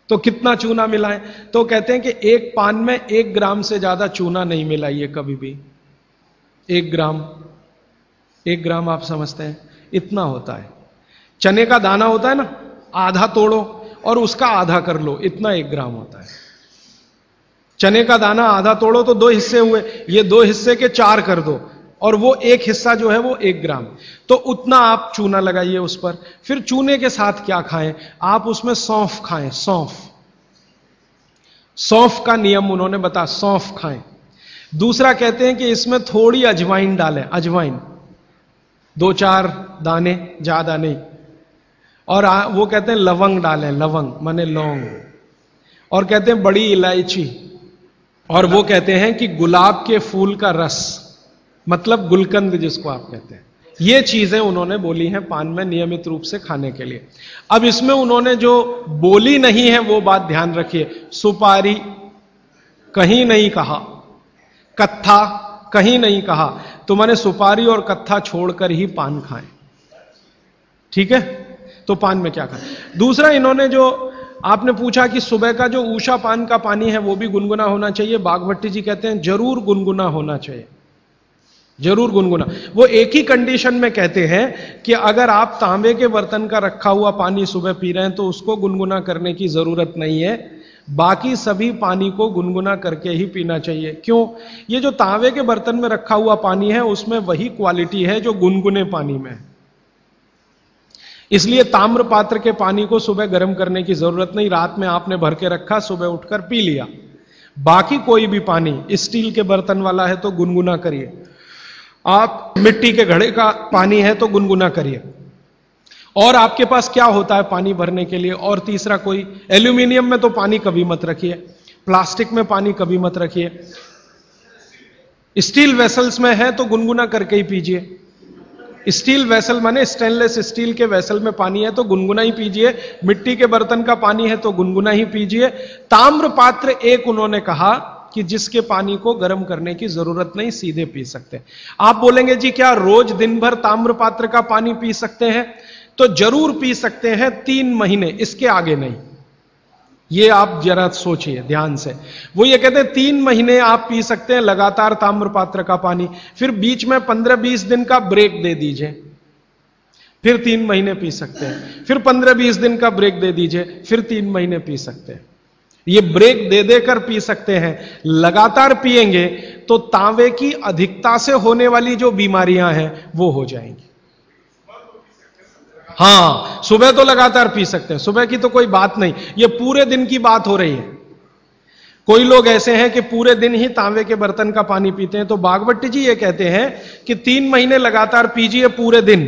तो कितना चूना मिलाएं? तो कहते हैं कि एक पान में 1 ग्राम से ज्यादा चूना नहीं मिलाइए कभी भी। 1 ग्राम, 1 ग्राम आप समझते हैं इतना होता है। चने का दाना होता है ना, आधा तोड़ो और उसका आधा कर लो, इतना 1 ग्राम होता है। चने का दाना आधा तोड़ो तो 2 हिस्से हुए, ये 2 हिस्से के 4 कर दो और वो 1 हिस्सा जो है वो 1 ग्राम। तो उतना आप चूना लगाइए उस पर। फिर चूने के साथ क्या खाएं आप, उसमें सौंफ खाएं। सौंफ का नियम उन्होंने बताया, सौंफ खाएं। दूसरा कहते हैं कि इसमें थोड़ी अजवाइन डालें, अजवाइन 2-4 दाने, ज्यादा नहीं। और वो कहते हैं लवंग डालें, लवंग माने लौंग। और कहते हैं बड़ी इलायची। और वो कहते हैं कि गुलाब के फूल का रस, मतलब गुलकंद जिसको आप कहते हैं। ये चीजें उन्होंने बोली हैं पान में नियमित रूप से खाने के लिए। अब इसमें उन्होंने जो बोली नहीं है वो बात ध्यान रखिए। सुपारी कहीं नहीं कहा, कत्था कहीं नहीं कहा, तो मैंने सुपारी और कत्था छोड़कर ही पान खाएं। ठीक है, तो पान में क्या खाएं। दूसरा इन्होंने जो आपने पूछा कि सुबह का जो ऊषा पान का पानी है वो भी गुनगुना होना चाहिए। बागभट्टी जी कहते हैं जरूर गुनगुना होना चाहिए, जरूर गुनगुना। वो एक ही कंडीशन में कहते हैं कि अगर आप तांबे के बर्तन का रखा हुआ पानी सुबह पी रहे हैं तो उसको गुनगुना करने की जरूरत नहीं है, बाकी सभी पानी को गुनगुना करके ही पीना चाहिए। क्यों? ये जो तांबे के बर्तन में रखा हुआ पानी है उसमें वही क्वालिटी है जो गुनगुने पानी में है, इसलिए ताम्र पात्र के पानी को सुबह गर्म करने की जरूरत नहीं। रात में आपने भर के रखा, सुबह उठकर पी लिया। बाकी कोई भी पानी स्टील के बर्तन वाला है तो गुनगुना करिए, आप मिट्टी के घड़े का पानी है तो गुनगुना करिए। और आपके पास क्या होता है पानी भरने के लिए? और तीसरा कोई, एल्यूमिनियम में तो पानी कभी मत रखिए, प्लास्टिक में पानी कभी मत रखिए। स्टील वेसल्स में है तो गुनगुना करके ही पीजिए। स्टील वेसल माने स्टेनलेस स्टील के वेसल में पानी है तो गुनगुना ही पीजिए। मिट्टी के बर्तन का पानी है तो गुनगुना ही पीजिए। ताम्र पात्र एक उन्होंने कहा कि जिसके पानी को गर्म करने की जरूरत नहीं, सीधे पी सकते हैं। आप बोलेंगे जी क्या रोज दिन भर ताम्र पात्र का पानी पी सकते हैं? तो जरूर पी सकते हैं, 3 महीने, इसके आगे नहीं। ये आप जरा सोचिए ध्यान से। वो ये कहते हैं 3 महीने आप पी सकते हैं लगातार ताम्र पात्र का पानी, फिर बीच में 15-20 दिन का ब्रेक दे दीजिए, फिर 3 महीने पी सकते हैं, फिर 15-20 दिन का ब्रेक दे दीजिए, फिर 3 महीने पी सकते हैं। ये ब्रेक दे देकर पी सकते हैं। लगातार पिएंगे तो तांबे की अधिकता से होने वाली जो बीमारियां हैं वो हो जाएंगी। हां, सुबह तो लगातार पी सकते हैं, सुबह की तो कोई बात नहीं, ये पूरे दिन की बात हो रही है। कोई लोग ऐसे हैं कि पूरे दिन ही तांबे के बर्तन का पानी पीते हैं, तो बागभट्टी जी ये कहते हैं कि 3 महीने लगातार पीजिए पूरे दिन,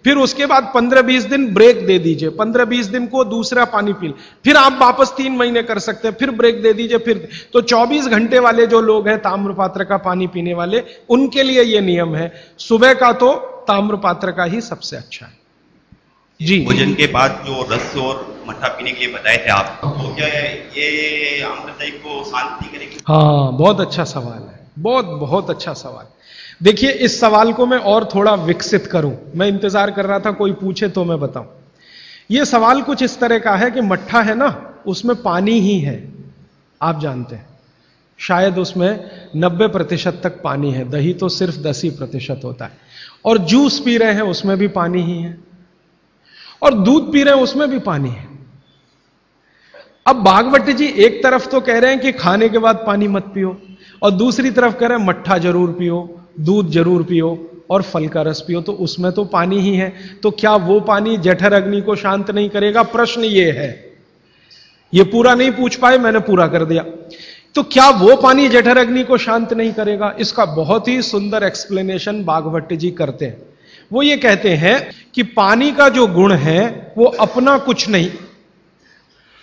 फिर उसके बाद 15-20 दिन ब्रेक दे दीजिए, 15-20 दिन को दूसरा पानी पी, फिर आप वापस 3 महीने कर सकते हैं, फिर ब्रेक दे दीजिए, फिर तो 24 घंटे वाले जो लोग हैं ताम्र पात्र का पानी पीने वाले, उनके लिए यह नियम है। सुबह का तो ताम्र पात्र का ही सबसे अच्छा है जी। भोजन के बाद जो रस और मट्ठा पीने के लिए बताए थे आप, तो क्या ये आम्रदायी को शांति करेगी? हाँ, बहुत अच्छा सवाल है, बहुत अच्छा सवाल। देखिए, इस सवाल को मैं और थोड़ा विकसित करूं, मैं इंतजार कर रहा था कोई पूछे तो मैं बताऊं। यह सवाल कुछ इस तरह का है कि मट्ठा है ना, उसमें पानी ही है, आप जानते हैं, शायद उसमें 90% तक पानी है, दही तो सिर्फ 10% होता है, और जूस पी रहे हैं उसमें भी पानी ही है, और दूध पी रहे हैं उसमें भी पानी है। अब बागभट्टी जी एक तरफ तो कह रहे हैं कि खाने के बाद पानी मत पियो, और दूसरी तरफ कह रहे हैं मट्ठा जरूर पियो, दूध जरूर पियो और फल का रस पियो, तो उसमें तो पानी ही है। तो क्या वो पानी जठर अग्नि को शांत नहीं करेगा? प्रश्न ये है। ये पूरा नहीं पूछ पाए, मैंने पूरा कर दिया। तो क्या वो पानी जठर अग्नि को शांत नहीं करेगा? इसका बहुत ही सुंदर एक्सप्लेनेशन बागभट्टी जी करते हैं। वो ये कहते हैं कि पानी का जो गुण है वो अपना कुछ नहीं,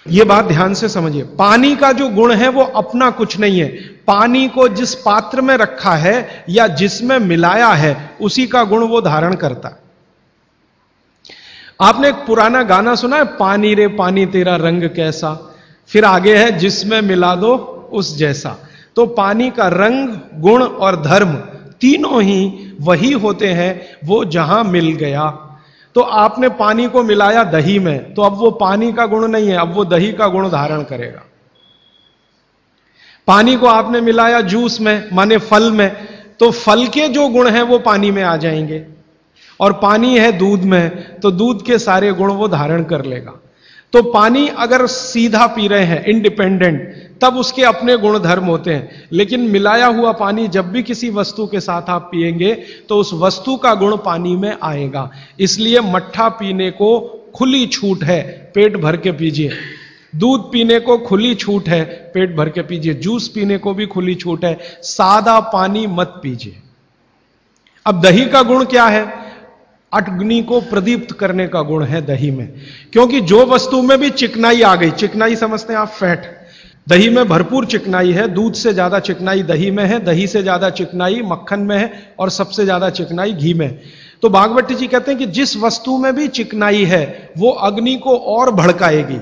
ये बात ध्यान से समझिए, पानी का जो गुण है वो अपना कुछ नहीं है। पानी को जिस पात्र में रखा है या जिसमें मिलाया है उसी का गुण वो धारण करता है। आपने एक पुराना गाना सुना है, पानी रे पानी तेरा रंग कैसा, फिर आगे है जिसमें मिला दो उस जैसा। तो पानी का रंग, गुण और धर्म तीनों ही वही होते हैं, वो जहां मिल गया। तो आपने पानी को मिलाया दही में, तो अब वो पानी का गुण नहीं है, अब वो दही का गुण धारण करेगा। पानी को आपने मिलाया जूस में, माने फल में, तो फल के जो गुण हैं वो पानी में आ जाएंगे। और पानी है दूध में, तो दूध के सारे गुण वो धारण कर लेगा। तो पानी अगर सीधा पी रहे हैं इंडिपेंडेंट, तब उसके अपने गुण धर्म होते हैं, लेकिन मिलाया हुआ पानी जब भी किसी वस्तु के साथ आप पिएंगे तो उस वस्तु का गुण पानी में आएगा। इसलिए मट्ठा पीने को खुली छूट है, पेट भर के पीजिए। दूध पीने को खुली छूट है, पेट भर के पीजिए। जूस पीने को भी खुली छूट है, सादा पानी मत पीजिए। अब दही का गुण क्या है? अग्नि को प्रदीप्त करने का गुण है दही में, क्योंकि जो वस्तु में भी चिकनाई आ गई, चिकनाई समझते हैं आप, फैट, दही में भरपूर चिकनाई है। दूध से ज्यादा चिकनाई दही में है, दही से ज्यादा चिकनाई मक्खन में है, और सबसे ज्यादा चिकनाई घी में। तो भागवत जी कहते हैं कि जिस वस्तु में भी चिकनाई है वो अग्नि को और भड़काएगी।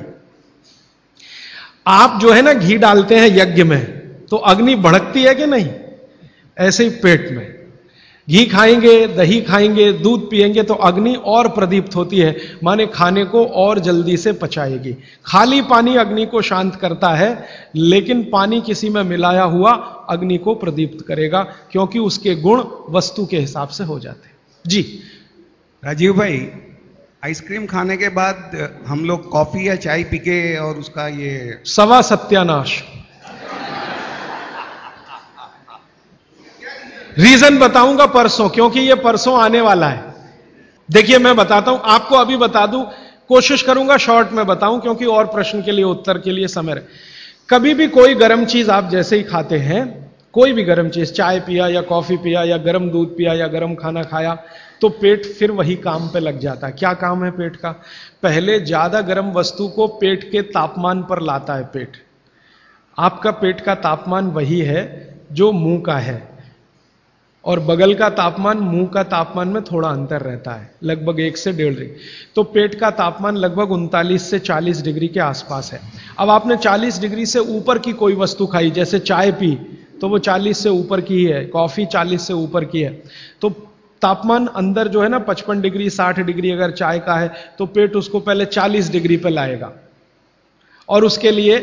आप जो है ना घी डालते हैं यज्ञ में, तो अग्नि भड़कती है कि नहीं? ऐसे ही पेट में घी खाएंगे, दही खाएंगे, दूध पिएंगे तो अग्नि और प्रदीप्त होती है, माने खाने को और जल्दी से पचाएगी। खाली पानी अग्नि को शांत करता है, लेकिन पानी किसी में मिलाया हुआ अग्नि को प्रदीप्त करेगा, क्योंकि उसके गुण वस्तु के हिसाब से हो जाते हैं। जी राजीव भाई, आइसक्रीम खाने के बाद हम लोग कॉफी या चाय पी के और उसका ये सवा सत्यानाश। रीजन बताऊंगा परसों, क्योंकि ये परसों आने वाला है। देखिए मैं बताता हूं आपको, अभी बता दूं, कोशिश करूंगा शॉर्ट में बताऊं, क्योंकि और प्रश्न के लिए उत्तर के लिए समय रहे। कभी भी कोई गर्म चीज आप जैसे ही खाते हैं, कोई भी गर्म चीज, चाय पिया या कॉफी पिया या गर्म दूध पिया या गर्म खाना खाया, तो पेट फिर वही काम पे लग जाता है। क्या काम है पेट का? पहले ज्यादा गर्म वस्तु को पेट के तापमान पर लाता है पेट। आपका पेट का तापमान वही है जो मुंह का है, और बगल का तापमान मुंह का तापमान में थोड़ा अंतर रहता है, लगभग 1 से 1.5 डिग्री। तो पेट का तापमान लगभग 39 से 40 डिग्री के आसपास है। अब आपने 40 डिग्री से ऊपर की कोई वस्तु खाई, जैसे चाय पी, तो वो 40 से ऊपर की है, कॉफी 40 से ऊपर की है, तो तापमान अंदर जो है ना 55 डिग्री 60 डिग्री अगर चाय का है, तो पेट उसको पहले 40 डिग्री पे लाएगा, और उसके लिए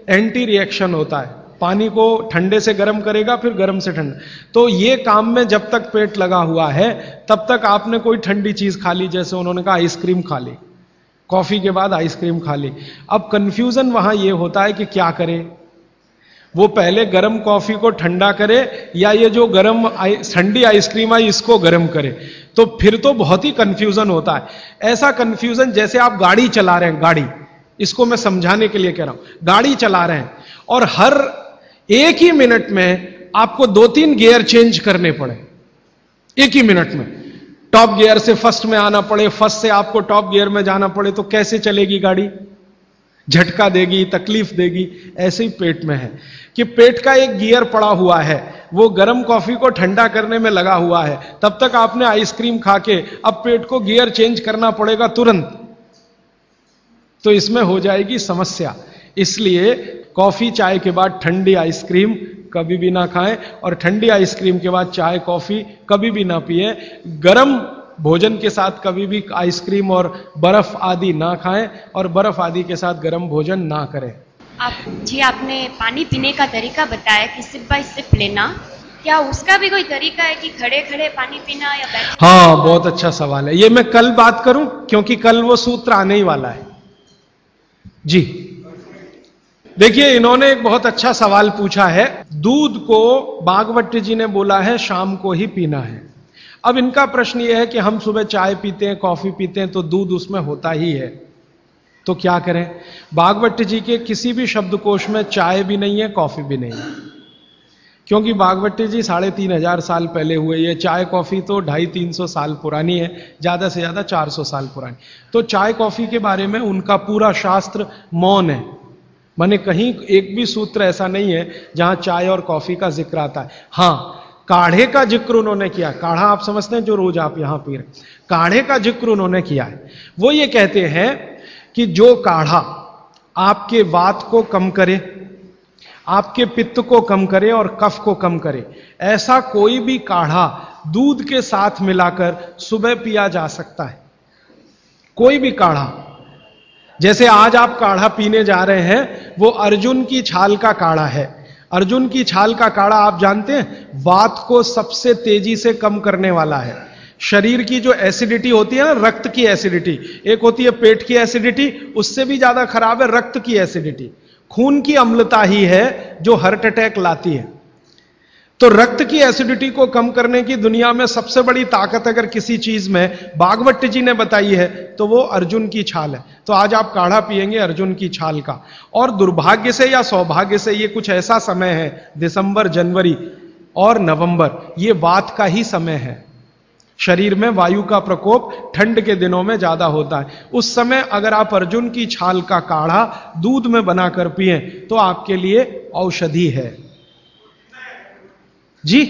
एंटी रिएक्शन होता है, पानी को ठंडे से गर्म करेगा, फिर गर्म से ठंडा। तो ये काम में जब तक पेट लगा हुआ है, तब तक आपने कोई ठंडी चीज खा ली, जैसे उन्होंने कहा आइसक्रीम खा ली, कॉफी के बाद आइसक्रीम खा ली। अब कंफ्यूजन वहां ये होता है कि क्या करे, वो पहले गर्म कॉफी को ठंडा करे या ये जो गर्म ठंडी आइसक्रीम आई इसको गर्म करे, तो फिर तो बहुत ही कंफ्यूजन होता है। ऐसा कंफ्यूजन जैसे आप गाड़ी चला रहे हैं, गाड़ी, इसको मैं समझाने के लिए कह रहा हूं, गाड़ी चला रहे हैं और हर 1 ही मिनट में आपको 2-3 गियर चेंज करने पड़े, 1 ही मिनट में। टॉप गियर से फर्स्ट में आना पड़े, फर्स्ट से आपको टॉप गियर में जाना पड़े, तो कैसे चलेगी गाड़ी? झटका देगी, तकलीफ देगी। ऐसे ही पेट में है कि पेट का एक गियर पड़ा हुआ है, वो गर्म कॉफी को ठंडा करने में लगा हुआ है, तब तक आपने आइसक्रीम खा के अब पेट को गियर चेंज करना पड़ेगा तुरंत, तो इसमें हो जाएगी समस्या। इसलिए कॉफी चाय के बाद ठंडी आइसक्रीम कभी भी ना खाएं, और ठंडी आइसक्रीम के बाद चाय कॉफी कभी भी ना पिए। गरम भोजन के साथ कभी भी आइसक्रीम और बर्फ आदि ना खाएं, और बर्फ आदि के साथ गर्म भोजन ना करें। आपने पानी पीने का तरीका बताया कि सिप बाय सिप लेना, क्या उसका भी कोई तरीका है कि खड़े खड़े पानी पीना या बैठ? हाँ, बहुत अच्छा सवाल है, ये मैं कल बात करूं, क्योंकि कल वो सूत्र आने ही वाला है। जी देखिए, इन्होंने एक बहुत अच्छा सवाल पूछा है। दूध को भागवत जी ने बोला है शाम को ही पीना है। अब इनका प्रश्न यह है कि हम सुबह चाय पीते हैं, कॉफी पीते हैं, तो दूध उसमें होता ही है, तो क्या करें? भागवत जी के किसी भी शब्दकोश में चाय भी नहीं है, कॉफी भी नहीं है, क्योंकि भागवत जी 3500 साल पहले हुए। ये चाय कॉफी तो 250-300 साल पुरानी है, ज्यादा से ज्यादा 400 साल पुरानी। तो चाय कॉफी के बारे में उनका पूरा शास्त्र मौन है, माने कहीं एक भी सूत्र ऐसा नहीं है जहां चाय और कॉफी का जिक्र आता है। हां, काढ़े का जिक्र उन्होंने किया। काढ़ा आप समझते हैं जो रोज आप यहां पी रहे, काढ़े का जिक्र उन्होंने किया है। वो ये कहते हैं कि जो काढ़ा आपके वात को कम करे, आपके पित्त को कम करे और कफ को कम करे, ऐसा कोई भी काढ़ा दूध के साथ मिलाकर सुबह पिया जा सकता है। कोई भी काढ़ा, जैसे आज आप काढ़ा पीने जा रहे हैं, वो अर्जुन की छाल का काढ़ा है। अर्जुन की छाल का काढ़ा आप जानते हैं, वात को सबसे तेजी से कम करने वाला है, शरीर की जो एसिडिटी होती है ना, रक्त की एसिडिटी, एक होती है पेट की एसिडिटी, उससे भी ज्यादा खराब है रक्त की एसिडिटी। खून की अम्लता ही है जो हार्ट अटैक लाती है। तो रक्त की एसिडिटी को कम करने की दुनिया में सबसे बड़ी ताकत अगर किसी चीज में भागवत जी ने बताई है तो वो अर्जुन की छाल है। तो आज आप काढ़ा पिएंगे अर्जुन की छाल का। और दुर्भाग्य से या सौभाग्य से ये कुछ ऐसा समय है, दिसंबर, जनवरी और नवंबर, ये वात का ही समय है। शरीर में वायु का प्रकोप ठंड के दिनों में ज्यादा होता है। उस समय अगर आप अर्जुन की छाल का काढ़ा दूध में बनाकर पिए तो आपके लिए औषधि है। जी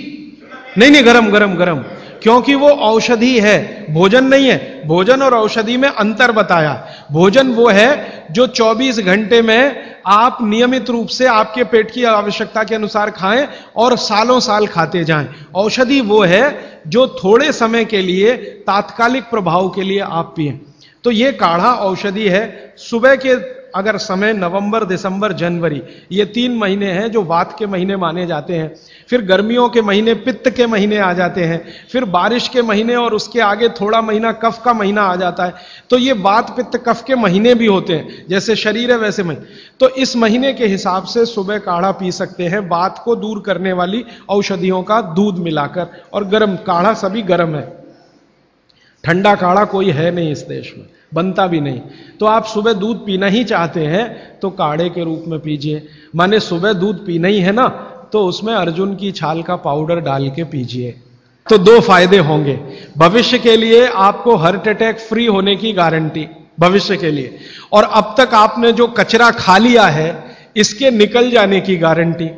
नहीं, गरम गरम गरम, क्योंकि वो औषधि है, भोजन नहीं है। भोजन और औषधि में अंतर बताया। भोजन वो है जो 24 घंटे में आप नियमित रूप से आपके पेट की आवश्यकता के अनुसार खाएं और सालों साल खाते जाएं। औषधि वो है जो थोड़े समय के लिए, तात्कालिक प्रभाव के लिए आप पिएं। तो ये काढ़ा औषधि है। सुबह के अगर समय नवंबर, दिसंबर, जनवरी, ये 3 महीने हैं जो वात के महीने माने जाते हैं। फिर गर्मियों के महीने पित्त के महीने आ जाते हैं। फिर बारिश के महीने और उसके आगे थोड़ा महीना कफ का महीना आ जाता है। तो ये वात पित्त कफ के महीने भी होते हैं, जैसे शरीर है वैसे महीने। तो इस महीने के हिसाब से सुबह काढ़ा पी सकते हैं, वात को दूर करने वाली औषधियों का दूध मिलाकर। और गर्म काढ़ा सभी गर्म है, ठंडा काढ़ा कोई है नहीं इस देश में, बनता भी नहीं। तो आप सुबह दूध पीना ही चाहते हैं तो काढ़े के रूप में पीजिए। माने सुबह दूध पीना ही है ना, तो उसमें अर्जुन की छाल का पाउडर डाल के पीजिए। तो 2 फायदे होंगे। भविष्य के लिए आपको हार्ट अटैक फ्री होने की गारंटी, भविष्य के लिए। और अब तक आपने जो कचरा खा लिया है इसके निकल जाने की गारंटी।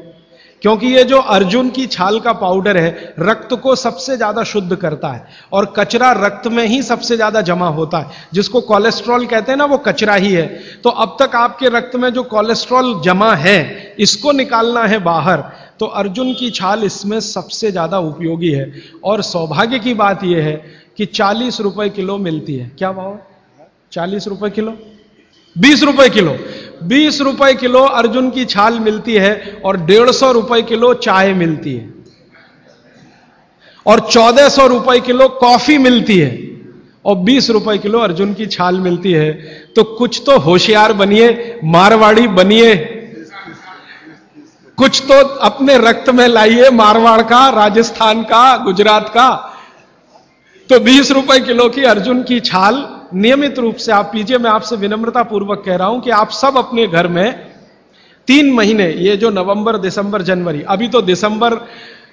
क्योंकि ये जो अर्जुन की छाल का पाउडर है रक्त को सबसे ज्यादा शुद्ध करता है, और कचरा रक्त में ही सबसे ज्यादा जमा होता है। जिसको कोलेस्ट्रॉल कहते हैं ना, वो कचरा ही है। तो अब तक आपके रक्त में जो कोलेस्ट्रॉल जमा है इसको निकालना है बाहर, तो अर्जुन की छाल इसमें सबसे ज्यादा उपयोगी है। और सौभाग्य की बात यह है कि 40 रुपए किलो मिलती है। क्या भाव? 40 रुपए किलो, 20 रुपए किलो, 20 रुपए किलो अर्जुन की छाल मिलती है। और 150 रुपए किलो चाय मिलती है, और 1400 रुपए किलो कॉफी मिलती है, और 20 रुपए किलो अर्जुन की छाल मिलती है। तो कुछ तो होशियार बनिए, मारवाड़ी बनिए, कुछ तो अपने रक्त में लाइए, मारवाड़ का, राजस्थान का, गुजरात का। तो 20 रुपए किलो की अर्जुन की छाल नियमित रूप से आप पीजिए। मैं आपसे विनम्रता पूर्वक कह रहा हूं कि आप सब अपने घर में 3 महीने, ये जो नवंबर, दिसंबर, जनवरी, अभी तो दिसंबर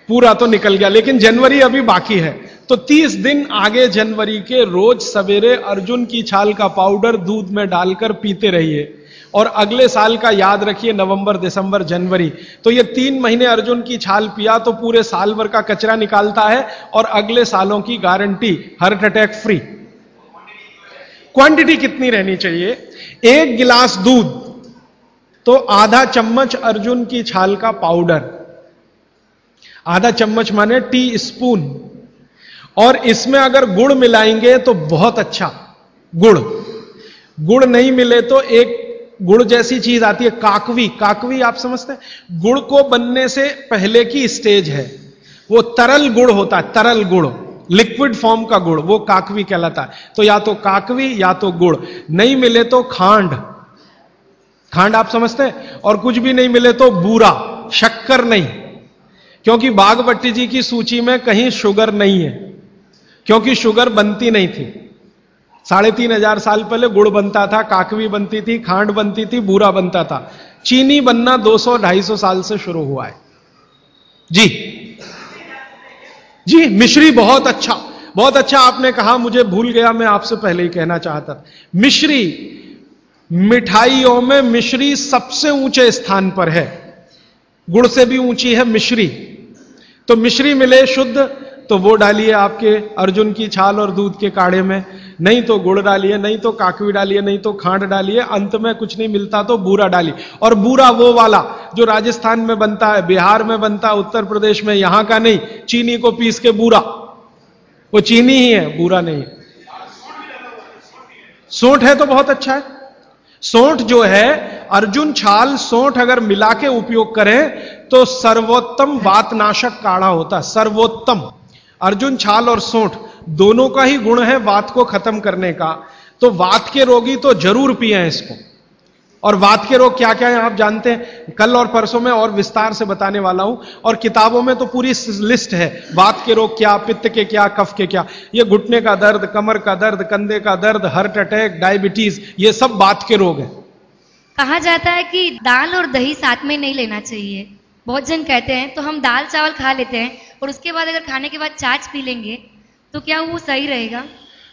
पूरा तो निकल गया लेकिन जनवरी अभी बाकी है, तो 30 दिन आगे जनवरी के रोज सवेरे अर्जुन की छाल का पाउडर दूध में डालकर पीते रहिए। और अगले साल का याद रखिए, नवंबर, दिसंबर, जनवरी, तो ये 3 महीने अर्जुन की छाल पिया तो पूरे साल भर का कचरा निकालता है। और अगले सालों की guarantee, heart attack free. Quantity कितनी रहनी चाहिए? 1 गिलास दूध तो आधा चम्मच अर्जुन की छाल का पाउडर, आधा चम्मच माने टी स्पून। और इसमें अगर गुड़ मिलाएंगे तो बहुत अच्छा। गुड़ नहीं मिले तो एक गुड़ जैसी चीज आती है, काकवी। काकवी आप समझते हैं? गुड़ को बनने से पहले की स्टेज है, वो तरल गुड़ होता है, तरल गुड़, लिक्विड फॉर्म का गुड़, वो काकवी कहलाता है। तो या तो काकवी या तो गुड़, नहीं मिले तो खांड। खांड आप समझते हैं? और कुछ भी नहीं मिले तो बूरा, शक्कर नहीं, क्योंकि बागवती जी की सूची में कहीं शुगर नहीं है, क्योंकि शुगर बनती नहीं थी। 3500 साल पहले गुड़ बनता था, काकवी बनती थी, खांड बनती थी, बूरा बनता था। चीनी बनना 200-250 साल से शुरू हुआ है। जी, मिश्री बहुत अच्छा, बहुत अच्छा आपने कहा, मुझे भूल गया, मैं आपसे पहले ही कहना चाहता था। मिश्री, मिठाइयों में मिश्री सबसे ऊंचे स्थान पर है, गुड़ से भी ऊंची है मिश्री। तो मिश्री मिले शुद्ध तो वो डालिए आपके अर्जुन की छाल और दूध के काढ़े में, नहीं तो गुड़ डालिए, नहीं तो काकवी डालिए, नहीं तो खांड डालिए, अंत में कुछ नहीं मिलता तो बूरा डालिए। और बूरा वो वाला जो राजस्थान में बनता है, बिहार में बनता है, उत्तर प्रदेश में, यहां का नहीं, चीनी को पीस के बूरा, वो चीनी ही है, बूरा नहीं है। सोंठ है तो बहुत अच्छा है। सोंठ जो है, अर्जुन छाल सोंठ अगर मिला के उपयोग करें तो सर्वोत्तम वातनाशक काढ़ा होता है, सर्वोत्तम। अर्जुन छाल और सोंठ दोनों का ही गुण है वात को खत्म करने का। तो वात के रोगी तो जरूर पिए इसको। और वात के रोग क्या क्या है आप जानते हैं, कल और परसों में और विस्तार से बताने वाला हूं। और किताबों में तो पूरी लिस्ट है, वात के रोग क्या, पित्त के क्या, कफ के क्या। ये घुटने का दर्द, कमर का दर्द, कंधे का दर्द, हार्ट अटैक, डायबिटीज, ये सब वात के रोग है। कहा जाता है कि दाल और दही साथ में नहीं लेना चाहिए। बहुत जन कहते हैं, तो हम दाल चावल खा लेते हैं और उसके बाद अगर खाने के बाद छाछ पी लेंगे तो क्या वो सही रहेगा?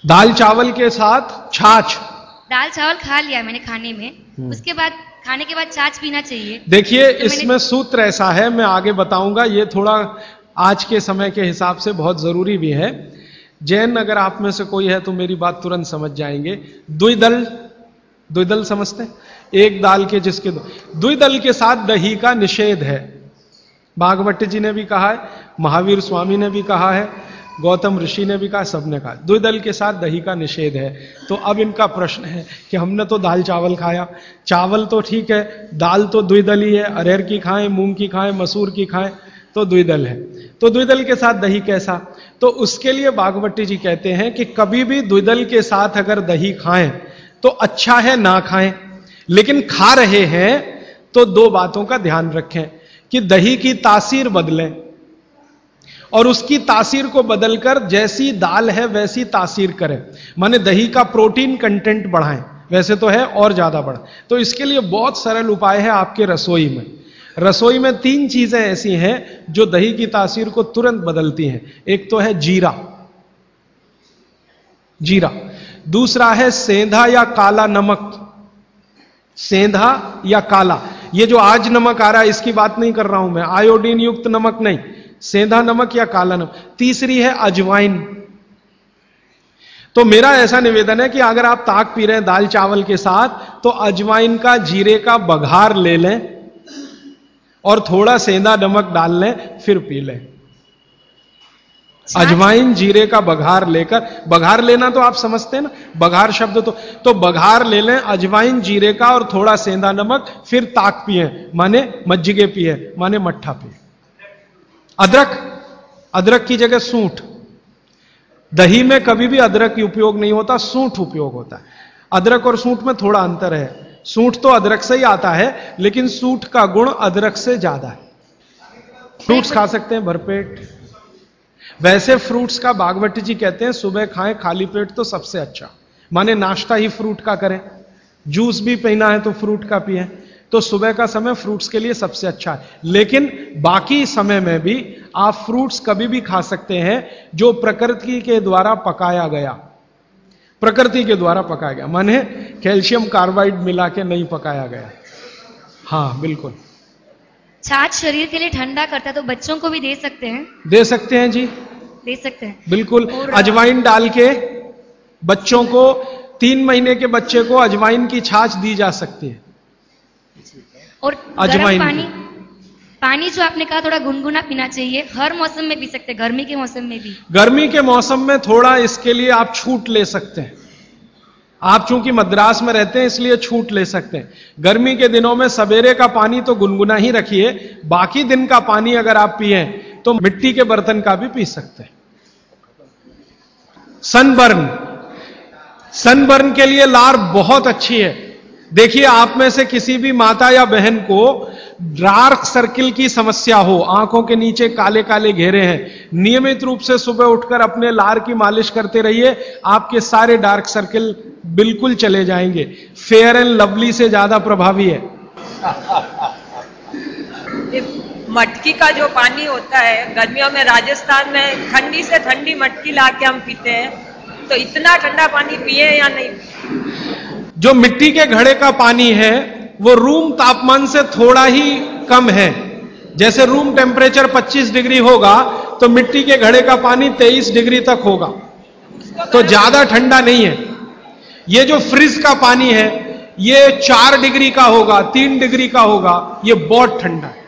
दाल चावल के साथ छाछ, दाल चावल खा लिया मैंने खाने में, उसके बाद खाने के बाद छाछ पीना चाहिए। देखिए तो इसमें सूत्र ऐसा है, मैं आगे बताऊंगा, ये थोड़ा आज के समय के हिसाब से बहुत जरूरी भी है। जैन अगर आप में से कोई है तो मेरी बात तुरंत समझ जाएंगे। द्विदल समझते हैं? एक दाल के जिसके द्विदल के साथ दही का निषेध है। भागवत जी ने भी कहा है, महावीर स्वामी ने भी कहा है, गौतम ऋषि ने भी कहा, सबने कहा द्विदल के साथ दही का निषेध है। तो अब इनका प्रश्न है कि हमने तो दाल चावल खाया, चावल तो ठीक है, दाल तो द्विदली है, अरहर की खाएं, मूंग की खाएं, मसूर की खाएं तो द्विदल है। तो द्विदल के साथ दही कैसा? तो उसके लिए भागवत जी कहते हैं कि कभी भी द्विदल के साथ अगर दही खाएं तो अच्छा है ना खाएं, लेकिन खा रहे हैं तो दो बातों का ध्यान रखें कि दही की तासीर बदलें और उसकी तासीर को बदलकर जैसी दाल है वैसी तासीर करें, माने दही का प्रोटीन कंटेंट बढ़ाएं, वैसे तो है और ज्यादा बढ़ाएं। तो इसके लिए बहुत सरल उपाय है आपके रसोई में। रसोई में 3 चीजें ऐसी हैं जो दही की तासीर को तुरंत बदलती हैं। एक तो है जीरा, दूसरा है सेंधा या काला नमक, सेंधा या काला। ये जो आज नमक आ रहा है इसकी बात नहीं कर रहा हूं मैं, आयोडीन युक्त नमक नहीं, सेंधा नमक या काला नमक। तीसरी है अजवाइन। तो मेरा ऐसा निवेदन है कि अगर आप ताक पी रहे हैं दाल चावल के साथ तो अजवाइन का, जीरे का बघार ले लें और थोड़ा सेंधा नमक डाल लें, फिर पी लें। अजवाइन जीरे का बघार लेकर, बघार लेना तो आप समझते हैं ना, बघार शब्द तो बघार ले लें अजवाइन जीरे का और थोड़ा सेंधा नमक, फिर ताक पिए, माने मज्जिगे पिए, माने मट्ठा पिए। अदरक की जगह सूंठ। दही में कभी भी अदरक की उपयोग नहीं होता, सूंठ उपयोग होता है। अदरक और सूंठ में थोड़ा अंतर है, सूंठ तो अदरक से ही आता है लेकिन सूंठ का गुण अदरक से ज्यादा है। फ्रूट्स खा सकते हैं भरपेट। वैसे फ्रूट्स का भागवत जी कहते हैं सुबह खाएं खाली पेट तो सबसे अच्छा, माने नाश्ता ही फ्रूट का करें, जूस भी पीना है तो फ्रूट का पिए, तो सुबह का समय फ्रूट्स के लिए सबसे अच्छा है। लेकिन बाकी समय में भी आप फ्रूट्स कभी भी खा सकते हैं जो प्रकृति के द्वारा पकाया गया, माने कैल्शियम कार्बाइड मिला के नहीं पकाया गया। हाँ बिल्कुल। छाछ शरीर के लिए ठंडा करता है तो बच्चों को भी दे सकते हैं? दे सकते हैं जी, दे सकते हैं बिल्कुल। अजवाइन डाल के बच्चों को, 3 महीने के बच्चे को अजवाइन की छाछ दी जा सकती है। और अजवाइन पानी जो आपने कहा थोड़ा गुनगुना पीना चाहिए, हर मौसम में पी सकते हैं, गर्मी के मौसम में भी? गर्मी के मौसम में थोड़ा इसके लिए आप छूट ले सकते हैं। आप चूंकि मद्रास में रहते हैं इसलिए छूट ले सकते हैं। गर्मी के दिनों में सवेरे का पानी तो गुनगुना ही रखिए, बाकी दिन का पानी अगर आप पिए तो मिट्टी के बर्तन का भी पी सकते हैं। सनबर्न के लिए लार बहुत अच्छी है। देखिए आप में से किसी भी माता या बहन को डार्क सर्किल की समस्या हो, आंखों के नीचे काले काले घेरे हैं, नियमित रूप से सुबह उठकर अपने लार की मालिश करते रहिए, आपके सारे डार्क सर्किल बिल्कुल चले जाएंगे। फेयर एंड लवली से ज्यादा प्रभावी है। मटकी का जो पानी होता है गर्मियों में राजस्थान में ठंडी से ठंडी मटकी लाके हम पीते हैं, तो इतना ठंडा पानी पिए या नहीं? जो मिट्टी के घड़े का पानी है वो रूम तापमान से थोड़ा ही कम है। जैसे रूम टेम्परेचर 25 डिग्री होगा तो मिट्टी के घड़े का पानी 23 डिग्री तक होगा, तो ज्यादा ठंडा नहीं है। ये जो फ्रिज का पानी है ये 4 डिग्री का होगा, 3 डिग्री का होगा, ये बहुत ठंडा है।